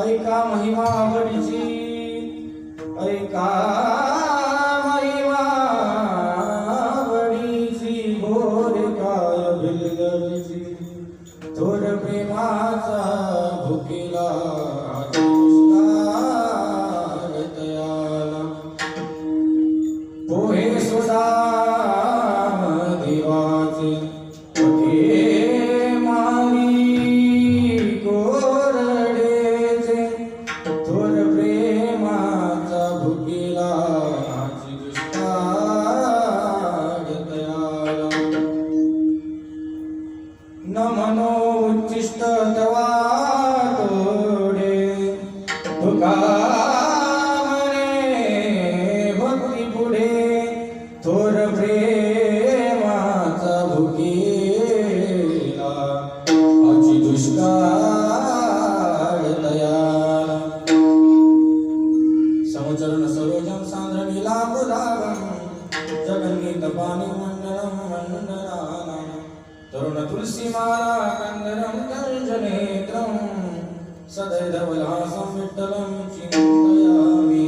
ऐका महिमा आवडीची, ऐका महिमा आवडीची, भोर काय भिलगडीची, थोर प्रेमाचा भुकेला तयाला, पोहे सुदाम देवाचे न मनो उच्चिष्ट तवा तोडे, तुका म्हणे भक्ती पुढे, थोर प्रेमाचा भुकेला आची दुष्काळ तयाला, समचरण सरोजम सांद्रणीला बुधागम, जगन्नीत पाणी मंडलम मंडलाना, तरुण तुलसी माला कंदरम कंजनेत्रम, सदैधवलासं विठ्ठलं चिन्तयामि,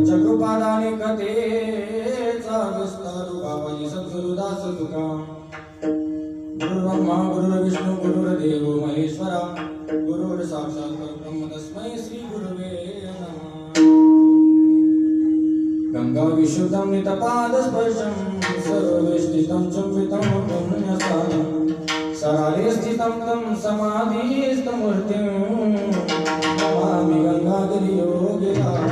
जगृपादाने कथेचा विस्तार बाबाजी सद्गुरुदास तुका, गुरु ब्रह्मा गुरु विष्णू गुरुर्देव महेश्वरा, गुरुर् साक्षात् परब्रह्म तस्मै श्री गुरवे नमः। गंगा विशुद्धं नितपाद स्पर्शं, सर्वेष्टितं चुंबितं पुण्यस्थानं, सराले स्थितं तं समाधिस्थमूर्तिं, नमामि गंगाधरी योगिराज।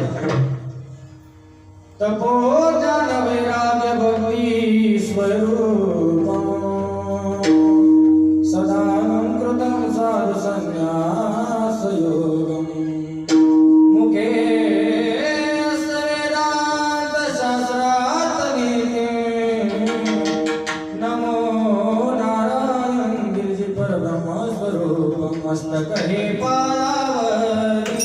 तपोज्ञान वैराग्य भक्ति स्वरूपं, सदानं कृतं साधु संन्यास योगम्। कहे पायावरी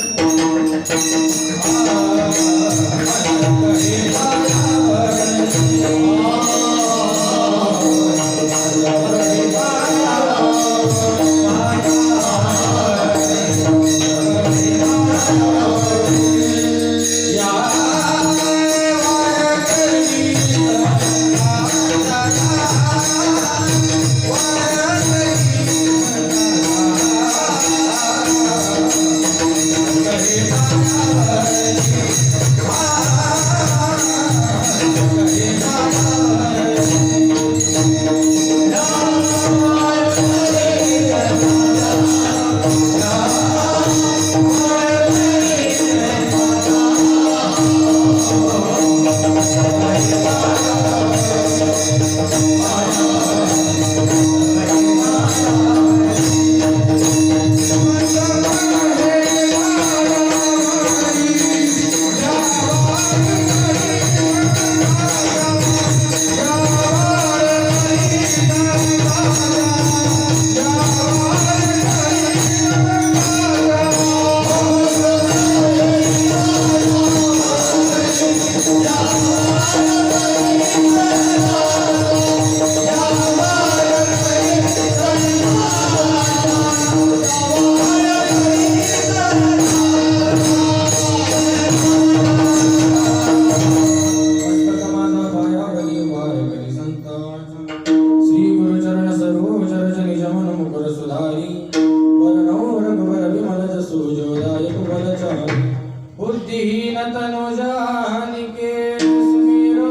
बुद्धिहीन तनु जानिके सुमिरो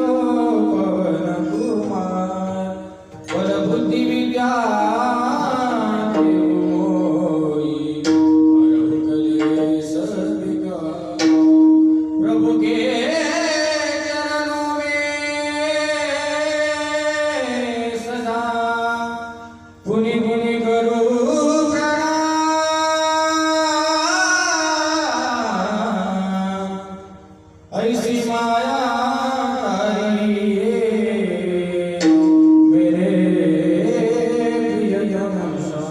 पवन कुमार बल बुद्धि विद्या मोई हरहु कलेश विकार प्रभु के चरणों में सदा पुनि पुनि करो ऐसी माया तारी मेरे प्रियतमशा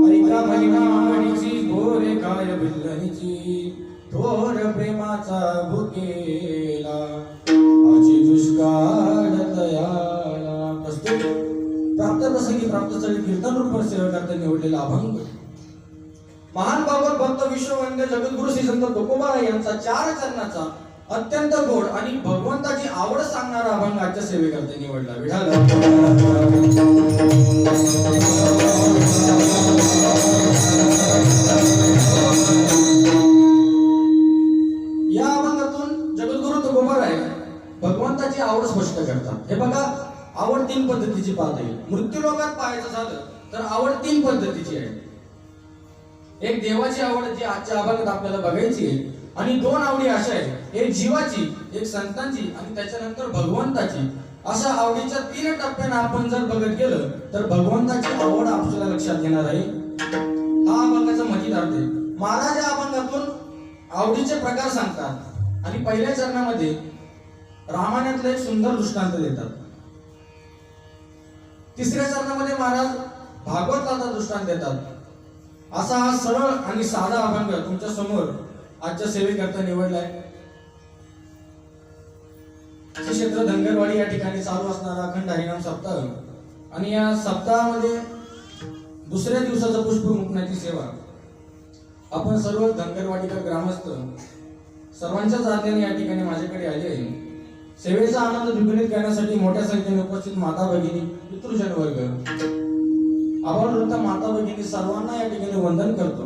ऐका महिनाडीची भोरे काय बिल्लनीची थोर प्रेमाचा भुकेला आजी दुष्काळ तयाला प्रस्तुत प्राप्त प्रसंगी प्राप्त स्थळी कीर्तन रूप सेवा करता निवडलेला अभंग महान भागवत भक्त विश्ववंद्य जगद्गुरु श्री संत तुकोबाराय यांचा 4 चरणाचा अत्यंत गोड आणि भगवंताची आवड सांगणारा अभंग आजच्या सेवेकरता निवडला. विठाल या अभंगातून जगद्गुरु तुकोबाराय भगवंताची आवड स्पष्ट करतात. हे बघा, आवड 3 पद्धतीची पाहता येईल. मृत्यू लोकात पाहायचं झालं तर आवड 3 पद्धतीची आहे. एक देवाची आवड जी आजच्या अभंगात आपल्याला बघायची आहे आणि 2 आवडी अशा आहेत, एक जीवाची, एक संतांची आणि त्याच्यानंतर भगवंताची. अशा आवडीच्या 3 टप्प्याने आपण जर बघत गेलं तर भगवंताची आवड आपल्याला लक्षात येणार आहे. हा अभंगाचा मजेदार आहे. महाराज या अभंगातून आवडीचे प्रकार सांगतात आणि पहिल्या चरणामध्ये रामायणातलं एक सुंदर दृष्टांत देतात. तिसऱ्या चरणामध्ये महाराज भागवताचा दृष्टांत देतात. असा हा सरळ आणि साधा अभंग तुमच्या समोर आजच्या सेवेकरता निवडलाय. श्री क्षेत्र धनगरवाडी या ठिकाणी चालू असणारा अखंड हरिनाम सप्ताह आणि या सप्ताहामध्ये दुसऱ्या दिवसाचा पुष्प मुकण्याची सेवा आपण सर्व धनगरवाडीकर ग्रामस्थ सर्वांच्याच आज्ञेने या ठिकाणी माझ्याकडे आले आहे. सेवेचा आनंद द्विगुणित करण्यासाठी मोठ्या संख्येने उपस्थित माता भगिनी, पितृजन वर्ग, आभारवृत्त माता भगिनी सर्वांना या ठिकाणी वंदन करतो.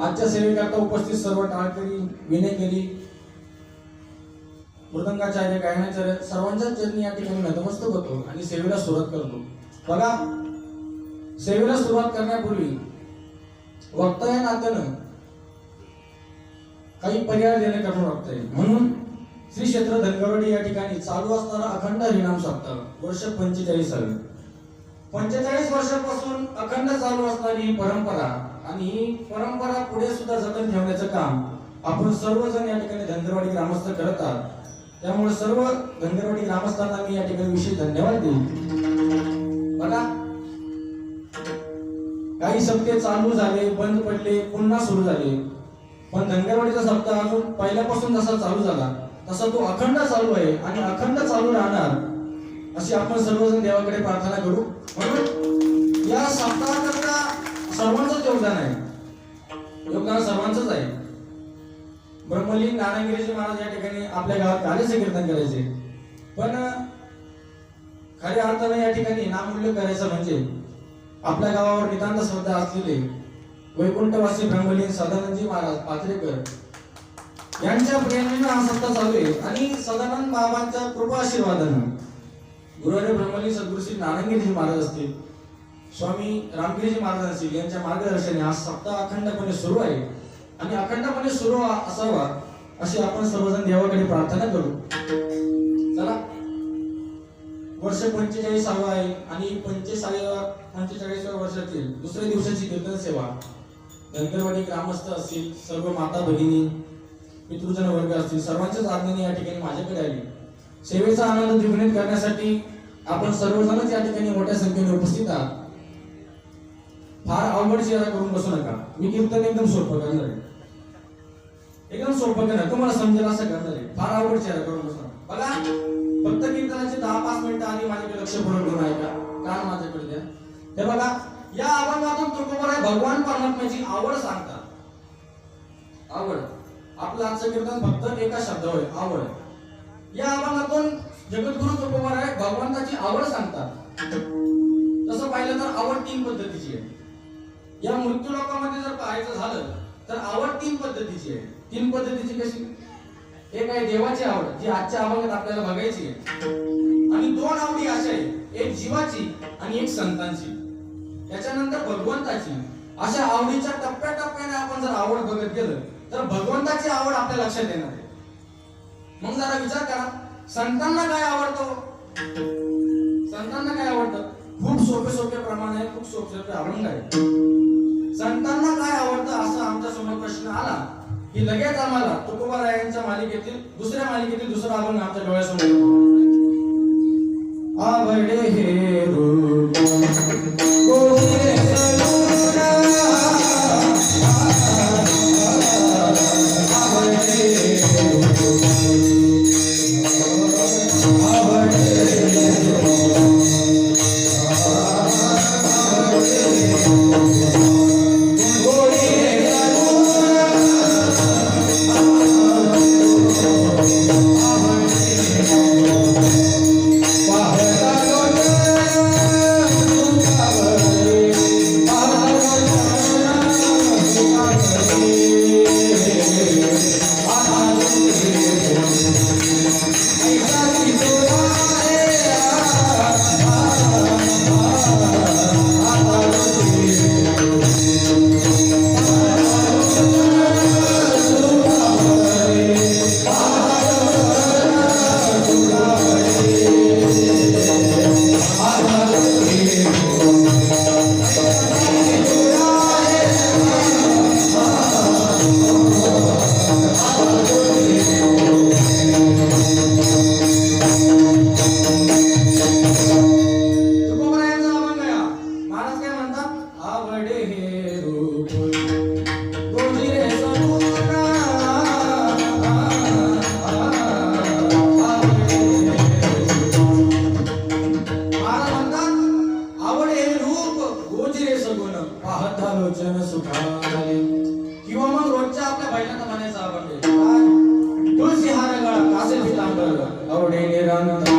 आजच्या सेवेकरता उपस्थित सर्व टाळकरी, विनेकरी, मृदंगाचार्य, गायनाचार्य सर्वांच्या चरणी या ठिकाणी नतमस्तक होतो आणि सेवेला सुरुवात करतो. बघा, सेवेला सुरुवात करण्यापूर्वी वक्ता या नात्यानं काही पर्याय देणे करून वाटतंय. म्हणून श्री क्षेत्र धनगरवाडी या ठिकाणी चालू असणारा अखंड हरिनाम सप्ताह वर्ष 45 45 वर्षापासून अखंड चालू असणारी ही परंपरा आणि ही परंपरा पुढे सुद्धा जतन ठेवण्याचं काम आपण सर्वजण या ठिकाणी धनगरवाडी ग्रामस्थ करत आहात. त्यामुळे सर्व धनगरवाडी ग्रामस्थांना मी या ठिकाणी विशेष धन्यवाद देईन. बघा, काही सप्ते चालू झाले, बंद पडले, पुन्हा सुरू झाले, पण धनगरवाडीचा सप्ताह अजून पहिल्यापासून जसा चालू झाला तसा तो अखंड चालू आहे आणि अखंड चालू राहणार अशी आपण सर्वजण देवाकडे प्रार्थना करू. म्हणून या सप्ताहाकरता सर्वांचंच योगदान आहे, योगदान सर्वांचंच आहे. ब्रह्मलीन नारायणगिरीजी महाराज या ठिकाणी आपल्या गावात कालीचे कीर्तन करायचे, पण खऱ्या अर्थाने या ठिकाणी नामोल्लेख करायचं म्हणजे आपल्या गावावर नितांत श्रद्धा असलेले वैकुंठवासी ब्रह्मलीन सदानंदजी महाराज पाथरेकर यांच्या प्रेरणेने हा सप्ताह चालू आहे. आणि सदानंद बाबांच्या कृपा आशीर्वादानं गुरुवारी ब्रह्मलीन सद्गुरू श्री नारायणगिरीजी महाराज असतील, स्वामी रामगिरीजी महाराज असतील, यांच्या मार्गदर्शनाने हा सप्ताह अखंडपणे सुरू आहे आणि अखंडपणे सुरू असावा अशी आपण सर्वजण देवाकडे प्रार्थना करू. चला, वर्ष 45 आहे आणि 45व्या वर्षातील दुसऱ्या दिवसाची कीर्तन सेवा धनगरवाडी ग्रामस्थ असतील, सर्व माता भगिनी, पितृजन वर्ग असतील, सर्वांच्याच आज्ञेने या ठिकाणी माझ्याकडे आली. सेवेचा आनंद द्विगुणित करण्यासाठी आपण सर्वजणच या ठिकाणी मोठ्या संख्येने उपस्थित आहात. फार अवघड चेहरा करून बसू नका. मी कीर्तन एकदम सोपं करणार आहे, एकदम सोपं करणार, तुम्हाला समजेल असं करणार आहे. फार अवघड चेहरा करून बसू नका. बघा, फक्त कीर्तनाचे 10-5 मिनिटं आधी माझ्याकडे लक्षपूर्वक घेऊन ऐका, कान माझ्याकडे द्या. हे बघा, या अभंगातून तुकोबाराय भगवान परमात्म्याची आवड सांगतात. आवड, आपलं आजचं कीर्तन फक्त एका शब्दावर आहे, आवड. या अभंगातून जगद्गुरु तुकोबाराय भगवंताची आवड सांगतात. तसं पाहिलं तर आवड 3 पद्धतीची आहे. या मृत्यू लोकांमध्ये जर पाहायचं झालं तर आवड 3 पद्धतीची आहे. 3 पद्धतीची कशी? एक आहे देवाची आवड, जी आजच्या अभंगात आपल्याला बघायची आहे, आणि 2 आवडी अशा आहेत, एक जीवाची आणि एक संतांची, त्याच्यानंतर भगवंताची. अशा आवडीच्या टप्प्याटप्प्याने आपण जर आवड बघत गेलं तर भगवंताची आवड आपल्या लक्षात येणार आहे. मग जरा विचार करा, संतांना काय आवडतं? संतांना काय आवडतं? खूप सोपे प्रमाण आहे, खूप सोपे अभंग आहे. संतांना काय आवडतं असं आमच्या समोर प्रश्न आला की लगेच आम्हाला तुकोबारायांच्या मालिकेतील दुसऱ्या मालिकेतील दुसरा अभंग आमच्या डोळ्यासमोर येतो. आवडे हे रूप गोविंद सलोना, आवडे किंवा मग रोजच्या आपल्या बैलांना म्हणायचं आपण तुळशी हार गळा कासे पितांबर आवडे निरंतर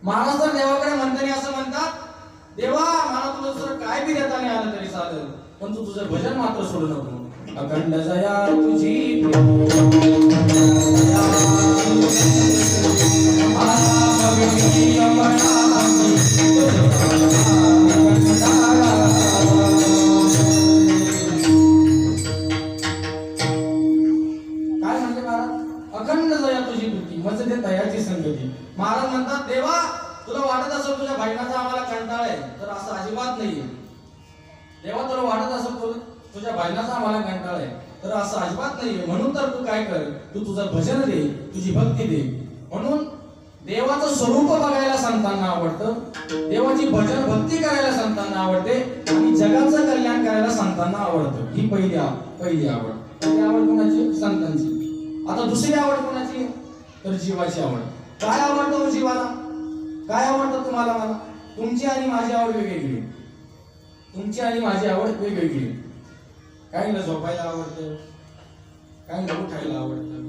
महाराज तर देवाकडे म्हणताना असं म्हणतात, देवा मला तुझं जर काय बी देता नाही आलं तरी चालेल, पण तू तुझं भजन मात्र सोडू नको. अखंड जया तुझी महाराज म्हणतात, देवा तुला वाटत असेल तुझ्या बहिणाचा आम्हाला कंटाळ आहे, तर असं अजिबात नाहीये. देवा तुला वाटत असेल तुझ्या बहिणाचा आम्हाला कंटाळ आहे, तर असं अजिबात नाहीये. म्हणून तर तू काय कर, तू तुझं भजन दे, तुझी भक्ती दे. म्हणून देवाचं स्वरूप बघायला संतांना आवडतं, देवाची भजन भक्ती करायला संतांना आवडते, आणि जगाचं कल्याण करायला संतांना आवडतं. ही पहिली आवड. पहिली आवड कोणाची? संतांची. आता दुसरी आवड कोणाची? तर जीवाची आवड. काय आवडतं जीवाला? काय आवडतं तुम्हाला? मला तुमची आणि माझी आवड वेगवेगळी. तुमची आणि माझी आवड वेगवेगळी. काहींना झोपायला आवडतं, काहींना उठायला आवडतं,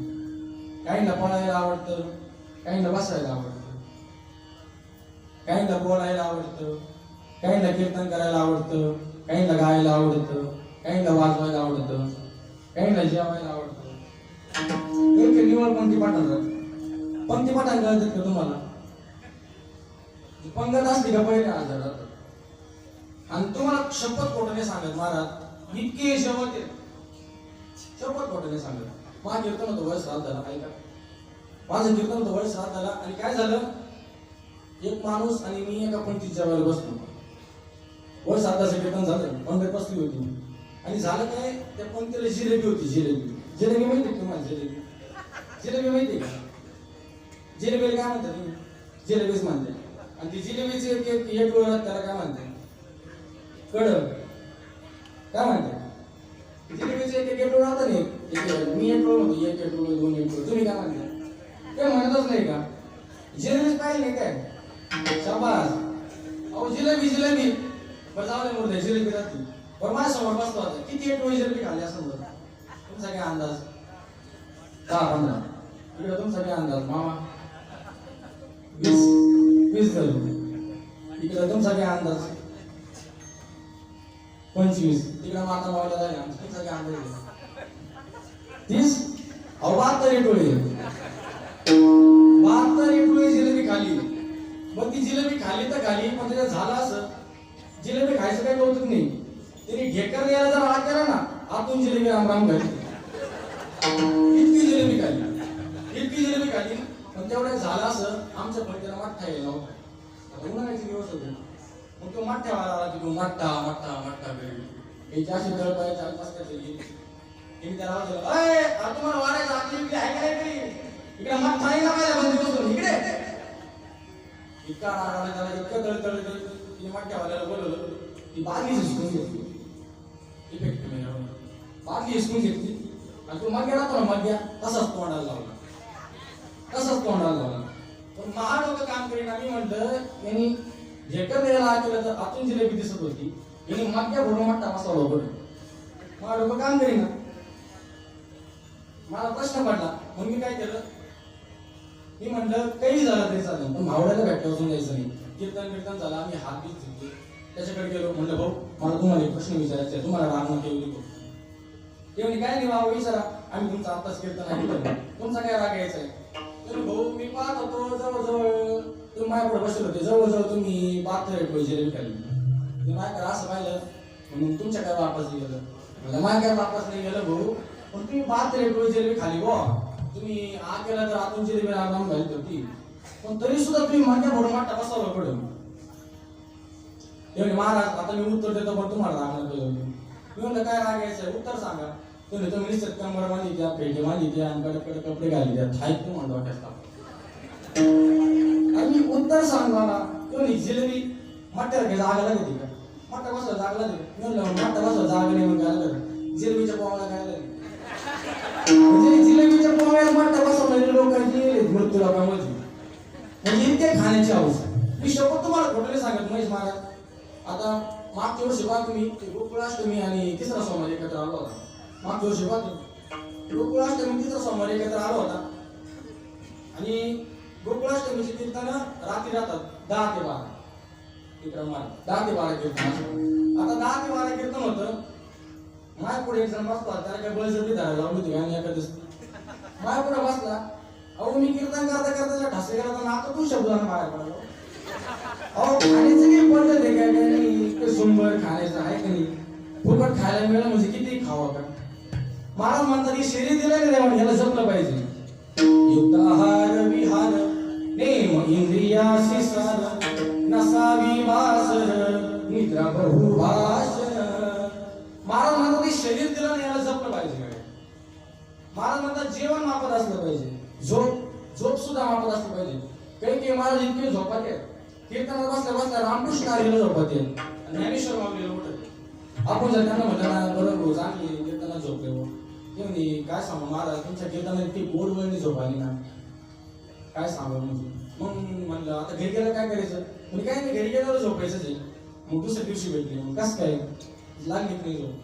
काहींना पळायला आवडतं, काहींना बसायला आवडतं, काहींना बोलायला आवडतं, काहींना कीर्तन करायला आवडतं, काहींना गायला आवडतं, काहींना वाजवायला आवडतं, काहींना जेवायला आवडतं. निवड कोणती पाठांतात? पंक्ती पाठांत कळतात का तुम्हाला? पंगत असली का पहिले आजारात. आणि तुम्हाला शपथ खोटं सांगत महाराज, इतके शपथ शपथ खोटं सांगत. माझं कीर्तन होतं वय श्राद्ध झाला. ऐका, माझं कीर्तन होतं वय श्राद्ध झाला, आणि काय झालं, एक माणूस आणि मी एका पंक्तीत जेवायला बसलो. वय श्राद्धाचं कीर्तन झालं, पंगत बसली होती, आणि झालं काय, त्या पंक्तीला जिलेबी होती. जिलेबी माहिती का तुम्हाला? जिलेबी माहिती का? जिलेबीला काय म्हणतात तुम्ही? जिलेबीच म्हणते. आणि ती जिलेबीची एक डोळ्यात त्याला काय म्हणते? कड. काय म्हणते? जिलेबीचे एक डोळा होता नाही, मी एक डोळ म्हणतो, एक डोळ, दोन एक डोळ. तुम्ही काय म्हणते? ते म्हणतच नाही का? जिलेबीच पाहिजे नाही काय? शाबास. अहो जिलेबी बरं, जाऊ दे मुर्दे, जिलेबी राहते. बरं, माझ्या समोर बसतो आता, किती एक डोळी जिलेबी खाल्ली असं बरं? तुमचा काय अंदाज? 10-15. इकडे तुमचा काय अंदाज मामा? 20 इकडे तुमचा काय अंदाज? 25. तिकडे माता मावला झाले, तुमचा काय अंदाज? 30. अहो 72 टोळे. 72 टोळे जिलेबी खाली. मग ती जिलेबी खाली तर खाली, पण त्याच्यात झालं असं, जिलेबी खायचं काही कौतुक नाही. तिने ढेकर यायला जर आत केला ना, आतून जिलेबी रामराम घाली. इतकी जिलेबी खाली. पण तेवढ्या झालं असं, आमच्या पडद्याला मठ्ठा यायला होता. उन्हाळ्याचे दिवस होते, मग तो मठ्ठ्यावाला आला की तो मठ्ठा करेल. याची अशी दळ पाय 4-5 त्याला तुम्हाला वाढायचं आपली आहे काय काही इकडे मठ्ठा नाही ना माझ्या बंदी बसून इकडे. इतका राग त्याला, इतकं तळतळ तिने मठ्ठ्यावाल्याला बोलवलं. ती बादली हिसकून घेतली. बादली हिसकून घेतली, आणि तो मग्या राहतो ना, मग्या तसाच तोंडाला लावला. पण महा डोकं काम करीन. आम्ही म्हटलं, यांनी झेकर द्यायला केलं तर आतून जिलेबी दिसत होती, यांनी मग्या भरून मठ्ठा बसवला बरं. महा डोकं काम करीन. मला प्रश्न पडला, मग मी काय केलं, मी म्हटलं काही झालं तरी चालेल, पण भावड्याला भेटता असून जायचं नाही. कीर्तन झालं, आम्ही हात बीत घेतले, त्याच्याकडे गेलो. म्हणलं, भाऊ मला तुम्हाला एक प्रश्न विचारायचा आहे, तुम्हाला राग नका येऊ देतो. ते म्हणजे काय नाही भाऊ, विचारा, आम्ही तुमचा आत्ताच कीर्तन ऐकलं, तुमचा काय राग यायचा आहे? तर भाऊ मी पाहत होतो, जवळजवळ तुम्ही माझ्याकडे बसले होते, जवळजवळ तुम्ही 72 टोळी जिलेबी खाल्ली. तुम्ही माझ्याकडे असं पाहिलं, म्हणून तुमच्या काय वापस नाही गेलं. म्हणलं माझ्या काय वापस नाही गेलं भाऊ, पण तुम्ही 72 टोळी जिलेबी खाली गो. तुम्ही आ केला तर आतून जिलेबी राम घालत होती, पण तरी सुद्धा तुम्ही माझ्या भरून वाटा बसवलं पडलं. ते महाराज आता मी उत्तर देतो, पण तुम्हाला राग नका. मी म्हणलं काय राग यायचं, उत्तर सांगा. तुम्ही निश्चित कंबर मांडी द्या, पेटे मांडी द्या, आणि कडे कपडे घाली द्या, थाईत तू म्हणतो आणि उत्तर सांगा ना. तुम्ही जिलेबी मट्ट्याला जागा लागते का? मट्टा बसला जागा लागते. म्हणलं मट्टा बसला जागा नाही म्हणून काय लागलं, जिलेबीच्या पोवाला काय लागले. म्हणजे जिलेबीच्या पोळ्यात मट्टा बसवलेले लोकांची मृत्यू लोकांमध्ये, म्हणजे इतके खाण्याची अवस्था. मी शपथ तुम्हाला खोटं सांगत महेश महाराज. आता मागच्या वर्षी पहा तुम्ही, गोकुळाष्टमी आणि तिसरा सोमवार एकत्र आलो होता. मागच्या वर्षी पहा तुम्ही, गोकुळाष्टमी तिसरा सोमवार एकत्र आलो होता, आणि गोकुळाष्टमीची कीर्तन रात्री राहतात 10 ते 12 इकडं मार 10 ते 12 कीर्तन असतं. आता 10 ते 12 कीर्तन होतं. माय पुढे एक जण बसला, त्याला काय बळजबरी धरायला लावली होती आणि एखादं माय पुढे बसला. अहो मी कीर्तन करता करता ठासे गेला तर आता तू शब्दानं बाहेर पडलो. अहो खाण्याचं काही पद्धत आहे काय नाही, सुंबर खाण्याचं आहे का नाही, फुकट खायला मिळालं म्हणजे किती खावं का. महाराज म्हणतात की शरीर दिलं नाही देवाने, याला जपलं पाहिजे. युक्त आहार विहार नेम इंद्रियाशी सार नसावी वासर निद्रा बहुभाषण. महाराज म्हणतात की शरीर दिलं नाही याला जपलं पाहिजे. महाराज म्हणतात जेवण मापत असलं पाहिजे, झोप सुद्धा मापत असलं पाहिजे. काही महाराज इतके झोपात आहेत, कीर्तनात बसल्या बसल्या रामकृष्ण हरीला झोपात आहेत आणि ज्ञानेश्वर माऊलीला उठत. आपण जर त्यांना म्हटलं ना बरोबर चांगली कीर्तनात झोपले हो काय सांगू महाराज तुमच्या कीर्तनात इतकी गोड वळणी झोप आली ना काय सांगू. म्हणजे मग म्हणलं आता घरी गेलं काय करायचं, म्हणजे काय नाही घरी गेल्यावर झोपायचंच आहे. मग दुसऱ्या दिवशी भेटले, मग कसं काय लागली नाही झोप.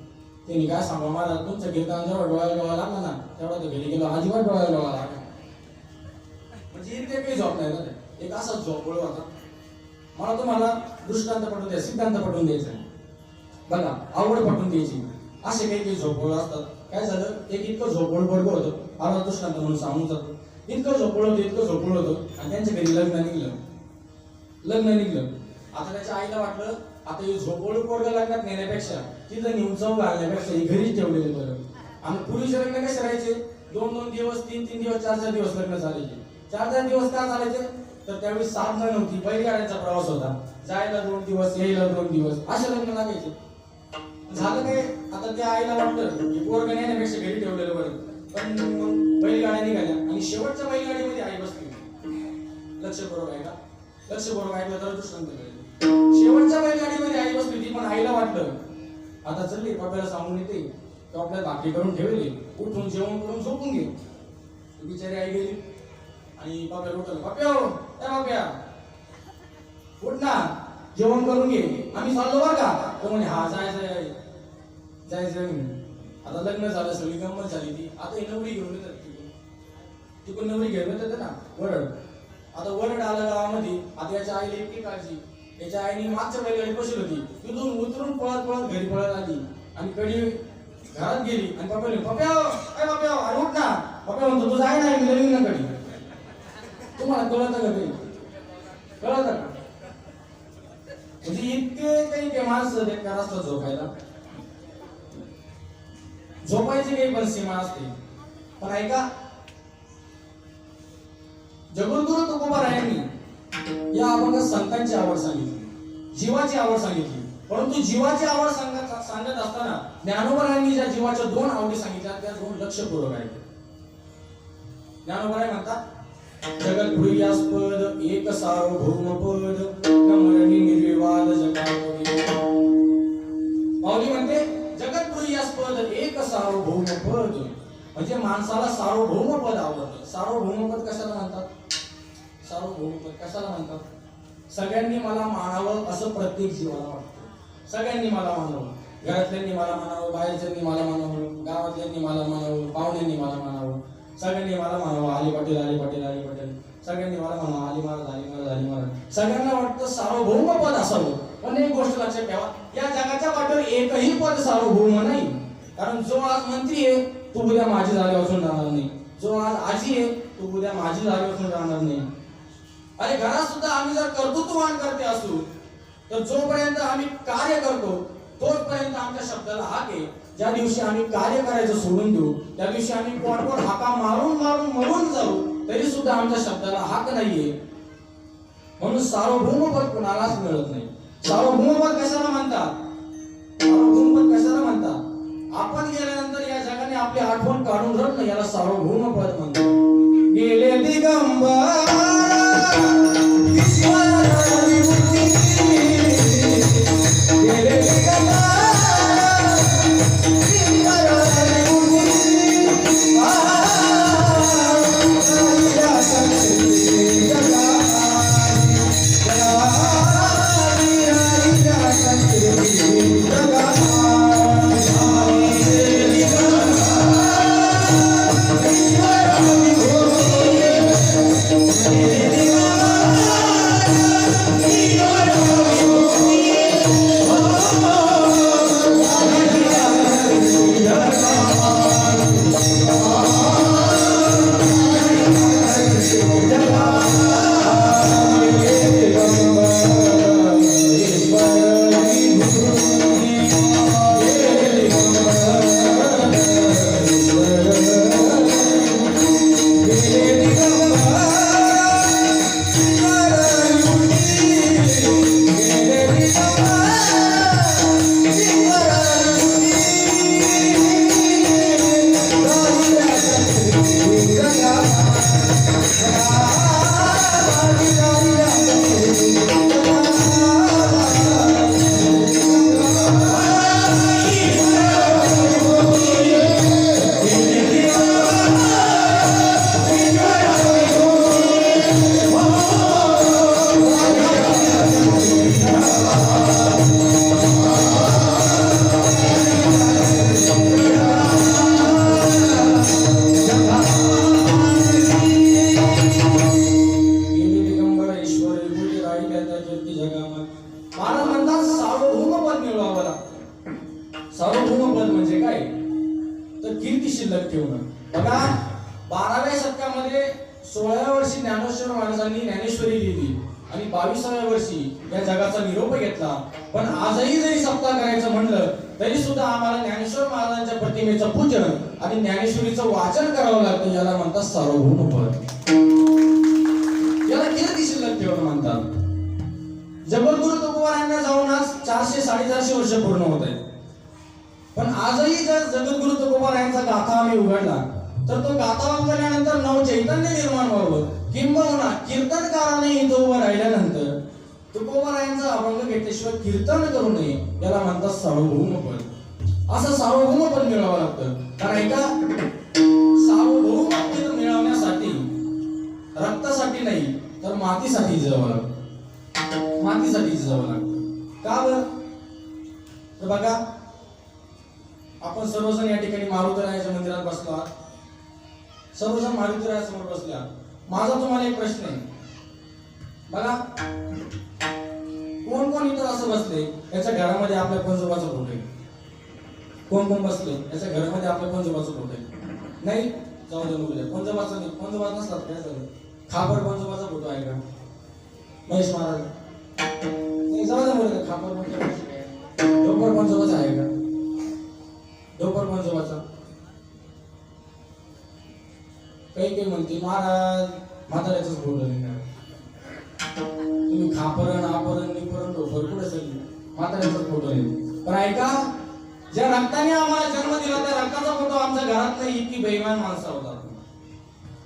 त्यांनी काय सांगू महाराज तुमच्या कीर्तनात जेव्हा डोळ्याला डोळा लागला ना तेवढा तो घरी गेलो अजिबात डोळ्याला डोळा लागला. म्हणजे इतके काही झोप नाही ना, एक असा झोपळ होता. मला तुम्हाला दृष्टांत पटवून द्यायचा, सिद्धांत पटवून द्यायचा बघा, आवड पटवून द्यायची. असे काही काही झोपळ असतात. काय झालं, एक इतकं झोपळ बडगं होतं, आला दृष्टांत म्हणून सांगून जातो. इतकं झोपळ होतं आणि त्यांच्या घरी लग्न निघलं. आता त्याच्या आईला वाटलं आता हे झोपळ पोरगं लग्नात नेण्यापेक्षा तिथं नेऊन चव घालण्यापेक्षा ही घरीच ठेवलेलं बरं. आणि पूर्वीचे लग्न कसे राहायचे, 2-2 दिवस 3-3 दिवस 4-4 दिवस लग्न चालायचे. 4-4 दिवस का चालायचे, तर त्यावेळी साधनं नव्हती, बैलगाड्यांचा प्रवास होता. जायला 2 दिवस यायला 2 दिवस असे लग्न लागायचे. झालं काय, आता त्या आईला वाटलं की पोरगं नेण्यापेक्षा घरी ठेवलेलं बरं. पण मग बैलगाड्या निघाल्या आणि शेवटच्या बैलगाडीमध्ये आई बसली. लक्ष बरोबर आहे का, लक्ष बरोबर ऐकलं तर दृष्टांत कळेल. शेवटच्या बैलगाडीमध्ये आई बसली होती, पण आईला वाटलं आता चलली पप्याला सांगून येते तो आपल्याला भाकरी करून ठेवली, उठून जेवण करून झोपून घे. बिचारी आई गेली आणि पप्याला उठवलं, पप्या उठ ना जेवण करून घे, आम्ही चाललो बरं का. तो म्हणे हा जायचं. आता लग्न झालं, सगळी गंमत झाली ती. आता ही नवरी घेऊन येतात, तिकडून नवरी घेऊन येतात ना वरड. आता वरड आलं गावामध्ये. आता याच्या आईला इतकी काळजी, याच्या आईने मागच्या बैलगाडी बसली होती, तिथून उतरून पळत घरी पळत आली आणि कडी घरात गेली आणि पप्या अरे उठ ना. पप्या म्हणतो तू जाय नाही, मी लग्न कडी. तुम्हाला कळत का म्हणजे इतके काही माणसं बेकार असतात झोपायला. झोपायची काही पण सीमा असते. पण ऐका, जगद्गुरु तुकोबारायांनी या अभंगात संतांची आवड सांगितली, जीवाची आवड सांगितली. परंतु जीवाची आवड सांगत असताना ज्ञानोबारायांनी ज्या जीवाच्या 2 आवडी सांगितल्या त्या 2 लक्षपूर्वक आहेत. ज्ञानोबाराय म्हणतात जगद्भूयास्पद एक सार्वभौम पद नमरणी निर्विवाद जगावरी. माऊली म्हणते जगद्भूयास्पद एक सार्वभौम पद, म्हणजे माणसाला सार्वभौम पद आवडतं. सार्वभौम पद कशाला म्हणतात, सार्वभौम पद कशाला म्हणतात, सगळ्यांनी मला मानावं असं प्रत्येक जीवाला वाटतं. सगळ्यांनी मला मानावं, घरातल्यांनी मला मानावं, बाहेरच्यांनी मला मानावं, गावातल्यांनी मला मानावं, पाहुण्यांनी मला मानावं, सगळ्यांनी मला म्हणावं आली पाटील सगळ्यांनी मला म्हणावं आली महाराज. सगळ्यांना वाटतं सार्वभौम पद असावं. पण एक गोष्ट लक्षात ठेवा, या जगाच्या पाठीवर एकही पद सार्वभौम नाही. कारण जो आज मंत्री आहे तो उद्या माझी जागे असून राहणार नाही, जो आज आजी आहे तो उद्या माझी जागे असून राहणार नाही. अरे घरात सुद्धा आम्ही जर कर्तृत्ववान करते असू तर जोपर्यंत आम्ही कार्य करतो तोपर्यंत आमच्या शब्दाला हाक आहे. ज्या दिवशी आम्ही कार्य करायचं सोडून देऊ त्या दिवशी आम्ही पोटपोट हाका मारून मरून जाऊ तरी सुद्धा आमच्या शब्दाला हाक नाहीये. म्हणून सार्वभौमपद कुणालाच मिळत नाही. सार्वभौमपद कशाला म्हणतात, सार्वभौमपद कशाला म्हणतात, आपण गेल्यानंतर या जगाने आपली आठवण काढून रडणं याला सार्वभौमपद म्हणतात. गेले दिगंबर Yeah. शिल्लक ठेवणं. बघा 12व्या शतकामध्ये 16व्या वर्षी ज्ञानेश्वर महाराजांनी ज्ञानेश्वरी लिहिली आणि 22व्या वर्षी या जगाचा निरोप घेतला. पण आजही जरी सप्ताह करायचं म्हणलं तरी सुद्धा आम्हाला ज्ञानेश्वर महाराजांच्या प्रतिमेचं पूजन आणि ज्ञानेश्वरीचं वाचन करावं लागतं. याला म्हणतात सार्वभौम पद. याला कीर्ती शिल्लक ठेवणं म्हणतात. जगद्गुरु तुकोबारायांना जाऊन आज 400-450 वर्ष पूर्ण होत आहेत. पण आजही जर जगद्गुरु तुकोबारायांचा गाथा आम्ही उघडला तर तो गाथा उघडल्यानंतर नव चैतन्य निर्माण व्हावं. किंबहुना कीर्तनकाराने इथं उभं राहिल्यानंतर तुकोबारायांचा अभंग घेतल्याशिवाय कीर्तन करू नये. याला म्हणतात सार्वभौम पद. असं सार्वभौम पद मिळवावं लागतं. कारण एका सार्वभौम पद मिळवण्यासाठी रक्तासाठी नाही तर मातीसाठी जावं लागतं. मातीसाठी जावं लागतं. का बरं? तर बघा आपण सर्वजण या ठिकाणी मारुतीरायाच्या मंदिरात बसलो आहात. सर्वजण मारुतीरायासमोर बसले आहात. माझा तुम्हाला एक प्रश्न आहे. बघा कोण कोण इथं असं बसले याच्या घरामध्ये आपल्या पंजोबाचं फोटो आहे? कोण कोण बसले याच्या घरामध्ये आपल्या पंजोबाचं फोटो आहे? नाही जाऊ दे मुलं. पंजोबाचं नाही. पंजोबा नसतात काय झालं? खापर पंजोबाचा फोटो आहे का? महेश महाराज नाही. जाऊ दे मुलं. खापर पंजोबाचा डोकर पंजोबाचा आहे का? डोकर पंजोबाचा काही म्हणते महाराज म्हाताऱ्याचाच फोटो नाही. तुम्ही खापरण आपरण निपरण डोकर कुठे सगळी म्हाताऱ्याचाच फोटो नाही. पण ऐका ज्या रक्ताने आम्हाला जन्म दिला त्या रक्ताचा फोटो आमच्या घरात नाही. इतकी बेईमान माणसं होतात.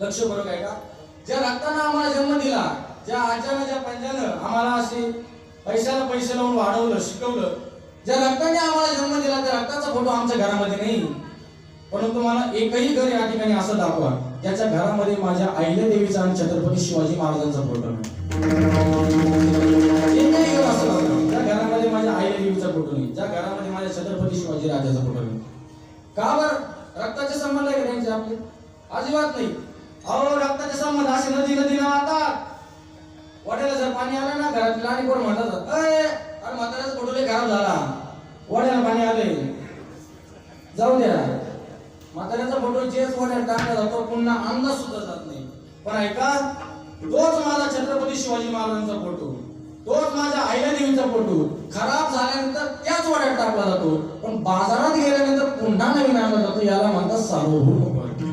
लक्ष बरोबर आहे का? ज्या रक्ताने आम्हाला जन्म दिला, ज्या आज्यानं ज्या पंजानं आम्हाला असे पैशाला पैसे लावून वाढवलं शिकवलं, ज्या रक्ताने आम्हाला जन्म दिला त्या रक्ताचा फोटो आमच्या घरामध्ये नाही. परंतु मला एकही घर या ठिकाणी असं दाखवा ज्याच्या घरामध्ये माझ्या अहिल्या देवीचा आणि छत्रपती शिवाजी महाराजांचा फोटो नाही. एकही घर असं दाखवा ज्या घरामध्ये माझ्या अहिल्या देवीचा फोटो नाही, ज्या घरामध्ये माझ्या छत्रपती शिवाजी राजाचा फोटो नाही. का बरं? रक्ताचे संबंध आहे त्यांचे आपले? अजिबात नाही. अहो रक्ताचे संबंध असे नदी वाहतात. वड्याला जर पाणी आलं ना घरात लहान कोण म्हणतात अरे म्हाताऱ्याचा फोटो लय खराब झाला, वड्याला पाणी आले. जाऊ द्या. म्हाताऱ्याचा फोटो जेच वड्यात टाकला जातो पुन्हा अंदाज सुद्धा जात नाही. पण ऐका तोच माझा छत्रपती शिवाजी महाराजांचा फोटो, तोच माझ्या आईला देवीचा फोटो खराब झाल्यानंतर त्याच वड्यात टाकला जातो. पण बाजारात गेल्यानंतर पुन्हा नवीन आणला जातो. याला म्हणतात सार्वभौम पद.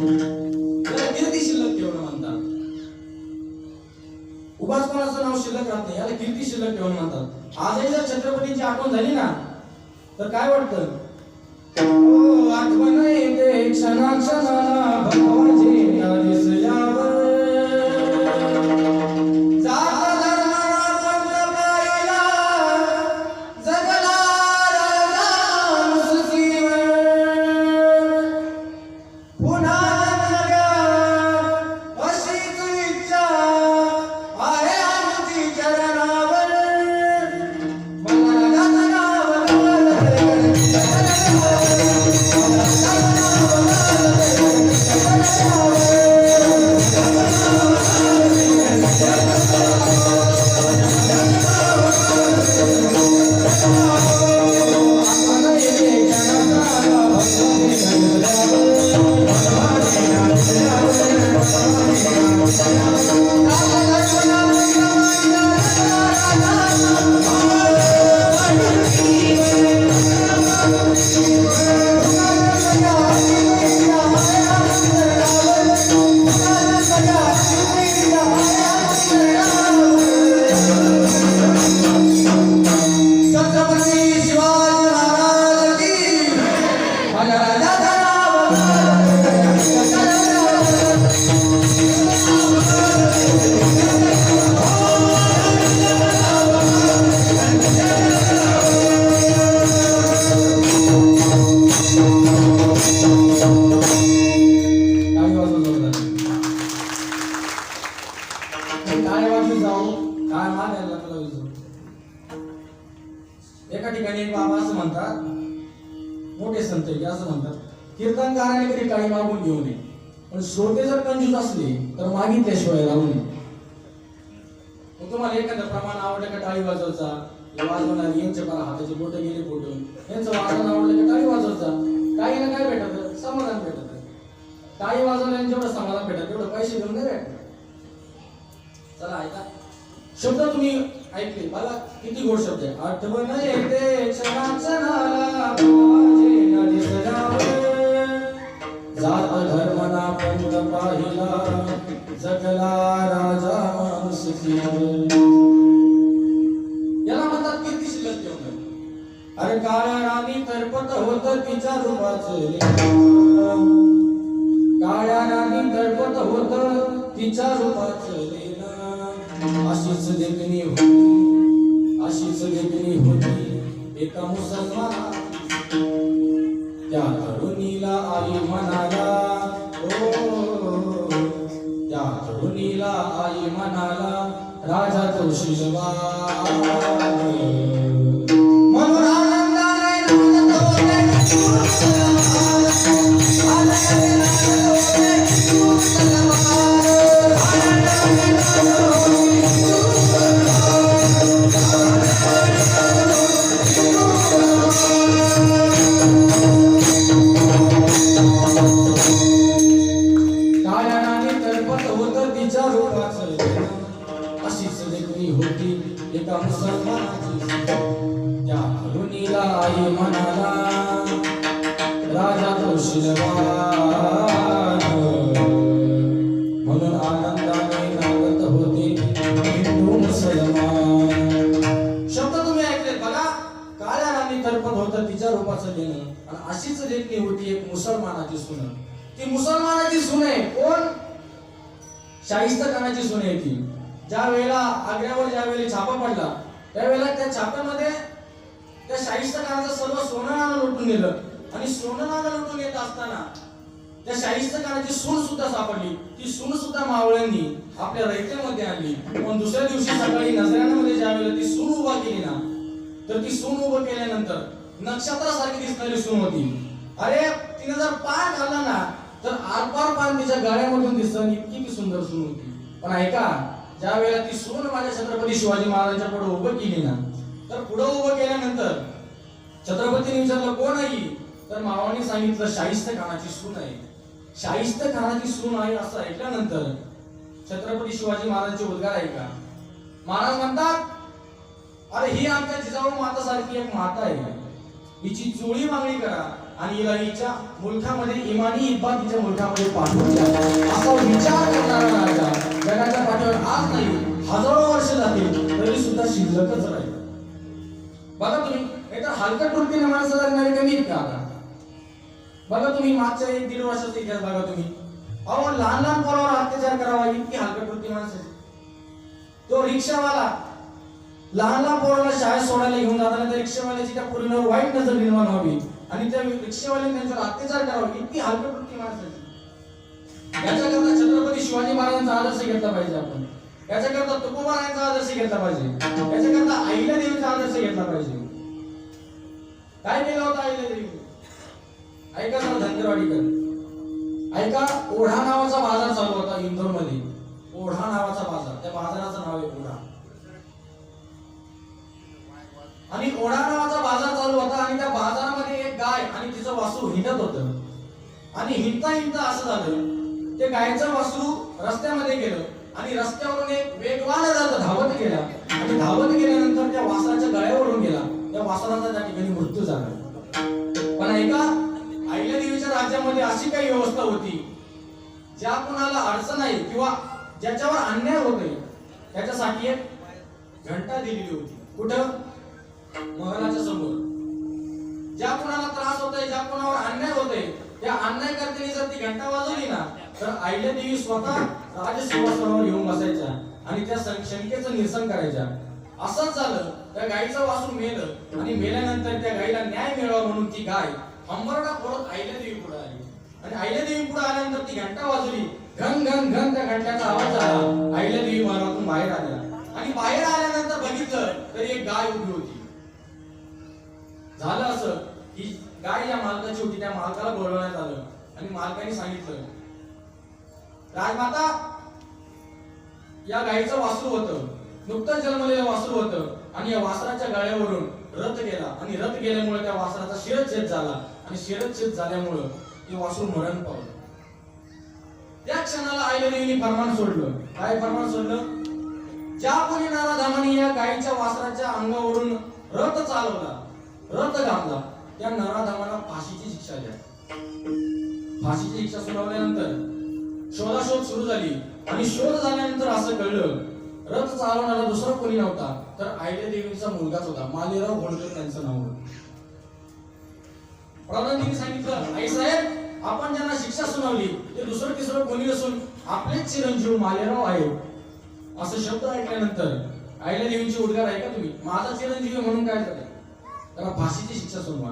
याला कीर्ती शिल्लक ठेवणं म्हणतात. उगाच कोणाचं नाव शिल्लक राहत नाही. याला कीर्ती शिल्लक ठेवणं म्हणतात. आजही जर छत्रपतींची आठवण झाली ना तर काय वाटतं? आठवण येते क्षणाक्षणाला भगवाजी दिसल्यावर. एका ठिकाणी एक बाबा असं म्हणतात, मोठे संत असं म्हणतात, कीर्तनकाराने कधी काही मागून घेऊ नये, पण श्रोते जर कंजूस असले तर मागितल्याशिवाय राहू नये. मग तुम्हाला एखादं प्रमाण आवडलं का टाळी वाजवायचा, वाजवणारी यांच्या मला हाताचे बोट गेले फोटून, यांचं वाजवण आवडलं का टाळी वाजवायचा. काही ना काय भेटत समाधान भेटत. टाळी वाजवल्याने जेवढं समाधान भेटत तेवढं पैसे घेऊन नाही भेटत. चला ऐका शब्द तुम्ही ऐकले मला किती गोड शब्द आहे. आठवण येते क्षणाक्षणाला माझे न दिसणारे जात धर्मना पंत पाहिला जगला राजा माणुसकी. याला म्हणतात कीर्ती शिल्लक ठेवणं. अरे काळ्या राणी तरपत होत तिच्या रूपाचे काळ्या राणी तरपत होत तिच्या रूपाचे अशीच देखणी होती एका मुसलमान त्या तरुणीला आई म्हणाला त्या तरुणीला आई म्हणाला राजा तो शिलवान. म्हणून आनंदाने नाचत होते एका मुसलमानाची त्या तरुणीला आई म्हणाला राजा तो शिलवान. म्हणून आनंदाने नाचत होते हिंदू मुसलमान. शब्द तुम्ही ऐकलेत बघा. काळ्या राणी तरपत होतं तिच्या रूपाचं लेणं आणि अशीच देखणी होती एक मुसलमानाची सून. ती मुसलमानाची सून आहे कोण? शाहिस्ता खानाची सून आहे ती. ज्या वेळेला आग्र्यावर ज्या वेळेला छापा पडला त्यावेळेला त्या छाप्यामध्ये त्या शाहिस्ता खानाचं सर्व सोनं नाणं लुटून गेलं आणि सोनं नाणं लुटून येत असताना त्या शाहिस्ता खानाची सून सुद्धा सापडली. ती सून सुद्धा मावळ्यांनी आपल्या रयतेमध्ये आणली. पण दुसऱ्या दिवशी सकाळी नजराण्यामध्ये ज्या वेळेला ती सून उभा केली ना तर ती सून उभं केल्यानंतर नक्षत्रासारखी दिसणारी सून होती. अरे तिने जर पाय घालला ना तर आरपार पान तिच्या गळ्यामधून दिसतं. इतकी ती सुंदर सून होती. पण ऐका ज्या वेळेला ती सून माझ्या छत्रपती शिवाजी महाराजांच्या पुढे उभं केली ना तर पुढे उभं केल्यानंतर छत्रपतीने विचारलं कोण आहे तर मावानी सांगितलं शाहिस्ता खानाची सून आहे. शाहिस्ता खानाची सून आहे असं ऐकल्यानंतर छत्रपती शिवाजी महाराजांचे उद्गार ऐका. महाराज म्हणतात अरे ही आमच्या जिजाऊ माता सारखी एक माता आहे. हिची चोळी मागणी करा आणि हिला हिच्या मुलखामध्ये इमानी इब्बा तिच्या मुलखामध्ये पाठवून द्या. असा विचार करणारा राजा जगाच्या पाठीवर आज नाही हजारो वर्ष जातील तरी सुद्धा शिल्लकच राहील. बघा तुम्ही एकतर हलकट वृत्तीने माणसं जगणारे कमी आहेत का आता? बघा तुम्ही मागच्या 1-1.5 वर्षाचा इतिहास बघा तुम्ही. अहो लहान लहान पोरावर अत्याचार करावा इतकी हलकट वृत्ती माणसं. तो रिक्षावाला लहान लहान पोराला शाळेत सोडायला घेऊन जाताना त्या रिक्षावाल्याची त्या पोरींवर वाईट नजर निर्माण व्हावी आणि त्या रिक्षावाल्याने त्यांच्यावर अत्याचार करावा इतकी हलकट वृत्ती माणसाची. याच्याकरता छत्रपती शिवाजी महाराजांचा आदर्श घेतला पाहिजे आपण. याच्याकरता तुकोबारायांचा आदर्श घेतला पाहिजे. याच्याकरता आईला देवीचा आदर्श घेतला पाहिजे. काय केलं होतं आईला देवी? ऐका जरा धनगरवाडीकर ऐका. ओढा नावाचा बाजार चालू होता इंदोर मध्ये. ओढा नावाचा बाजार. त्या बाजाराचं नाव आहे ओढा. आणि ओढा नावाचा बाजार चालू होता आणि त्या बाजारामध्ये एक गाय आणि तिचं वासरू हिंडत होतं. आणि हिंडता असं झालं ते गायचं वासरू रस्त्यामध्ये गेलं आणि रस्त्यावरून एक वेगवान जात धावत गेला आणि धावत गेल्यानंतर त्या वासराच्या गळ्यावरून गेला. त्या वासराचा त्या ठिकाणी मृत्यू झाला. पण ऐका आईल्या देवीच्या राज्यामध्ये अशी काही व्यवस्था होती ज्या कोणाला अडचण आहे किंवा ज्याच्यावर अन्याय होतोय त्याच्यासाठी एक घंटा दिलेली होती. कुठं? महलाच्या समोर. ज्या कोणाला त्रास होतोय ज्या कोणावर अन्याय होतोय त्या अन्यायकर्त्यांनी जर ती घंटा वाजवली ना तर आईल्या देवी स्वतः राजसिंहासनावर येऊन बसायच्या आणि त्या शंकेचं निरसन करायच्या. असंच झालं. त्या गायीचं वासरू मेलं आणि मेल्यानंतर त्या गायीला न्याय मिळावा म्हणून ती गाय हंबरडा फोडत आईल्या देवी पुढे आली आणि आईल्या देवी पुढे आल्यानंतर ती घंटा वाजवली. घन घन घन त्या घंट्याचा आवाज आला. आईल्या देवी मनातून बाहेर आल्या आणि बाहेर आल्यानंतर बघितलं तर एक गाय उभी होती. झालं असं की गाय या मालकाची होती. त्या मालकाला बोलवण्यात आलं आणि मालकाने सांगितलं राजमाता या गायीचं वासरू होतं. नुकतंच जन्मलेलं वासरू होतं आणि या वासराच्या गळ्यावरून रथ गेला आणि रथ गेल्यामुळे त्या वासराचा शिरच्छेद झाला आणि शिरच्छेद झाल्यामुळे ते वासरू मरण पावलं. त्या क्षणाला अहिल्यादेवीने फरमान सोडलं. काय फरमान सोडलं? ज्या कोणी नराधामाने या गायीच्या वासराच्या अंगावरून रथ चालवला, रथ घातला, त्या नराधामाला फाशीची शिक्षा द्या. फाशीची शिक्षा सुनावल्यानंतर शोधाशोध सुरू झाली आणि शोध झाल्यानंतर असं कळलं रथ चालवणारा दुसरा कोणी नव्हता तर अहिल्यादेवीचा मुलगाच होता. मालेराव होळकर त्यांचं नाव होतं. प्रधानजींनी सांगितलं, आई साहेब आपण ज्यांना शिक्षा सुनावली ते दुसरं तिसरं कोणी नसून आपलेच चिरंजीव मालेराव आहेत. असं शब्द ऐकल्यानंतर अहिल्यादेवींची उद्गार आहे का तुम्ही? माझा चिरंजीव म्हणून काय झालं? त्याला फाशीची शिक्षा सुनवा.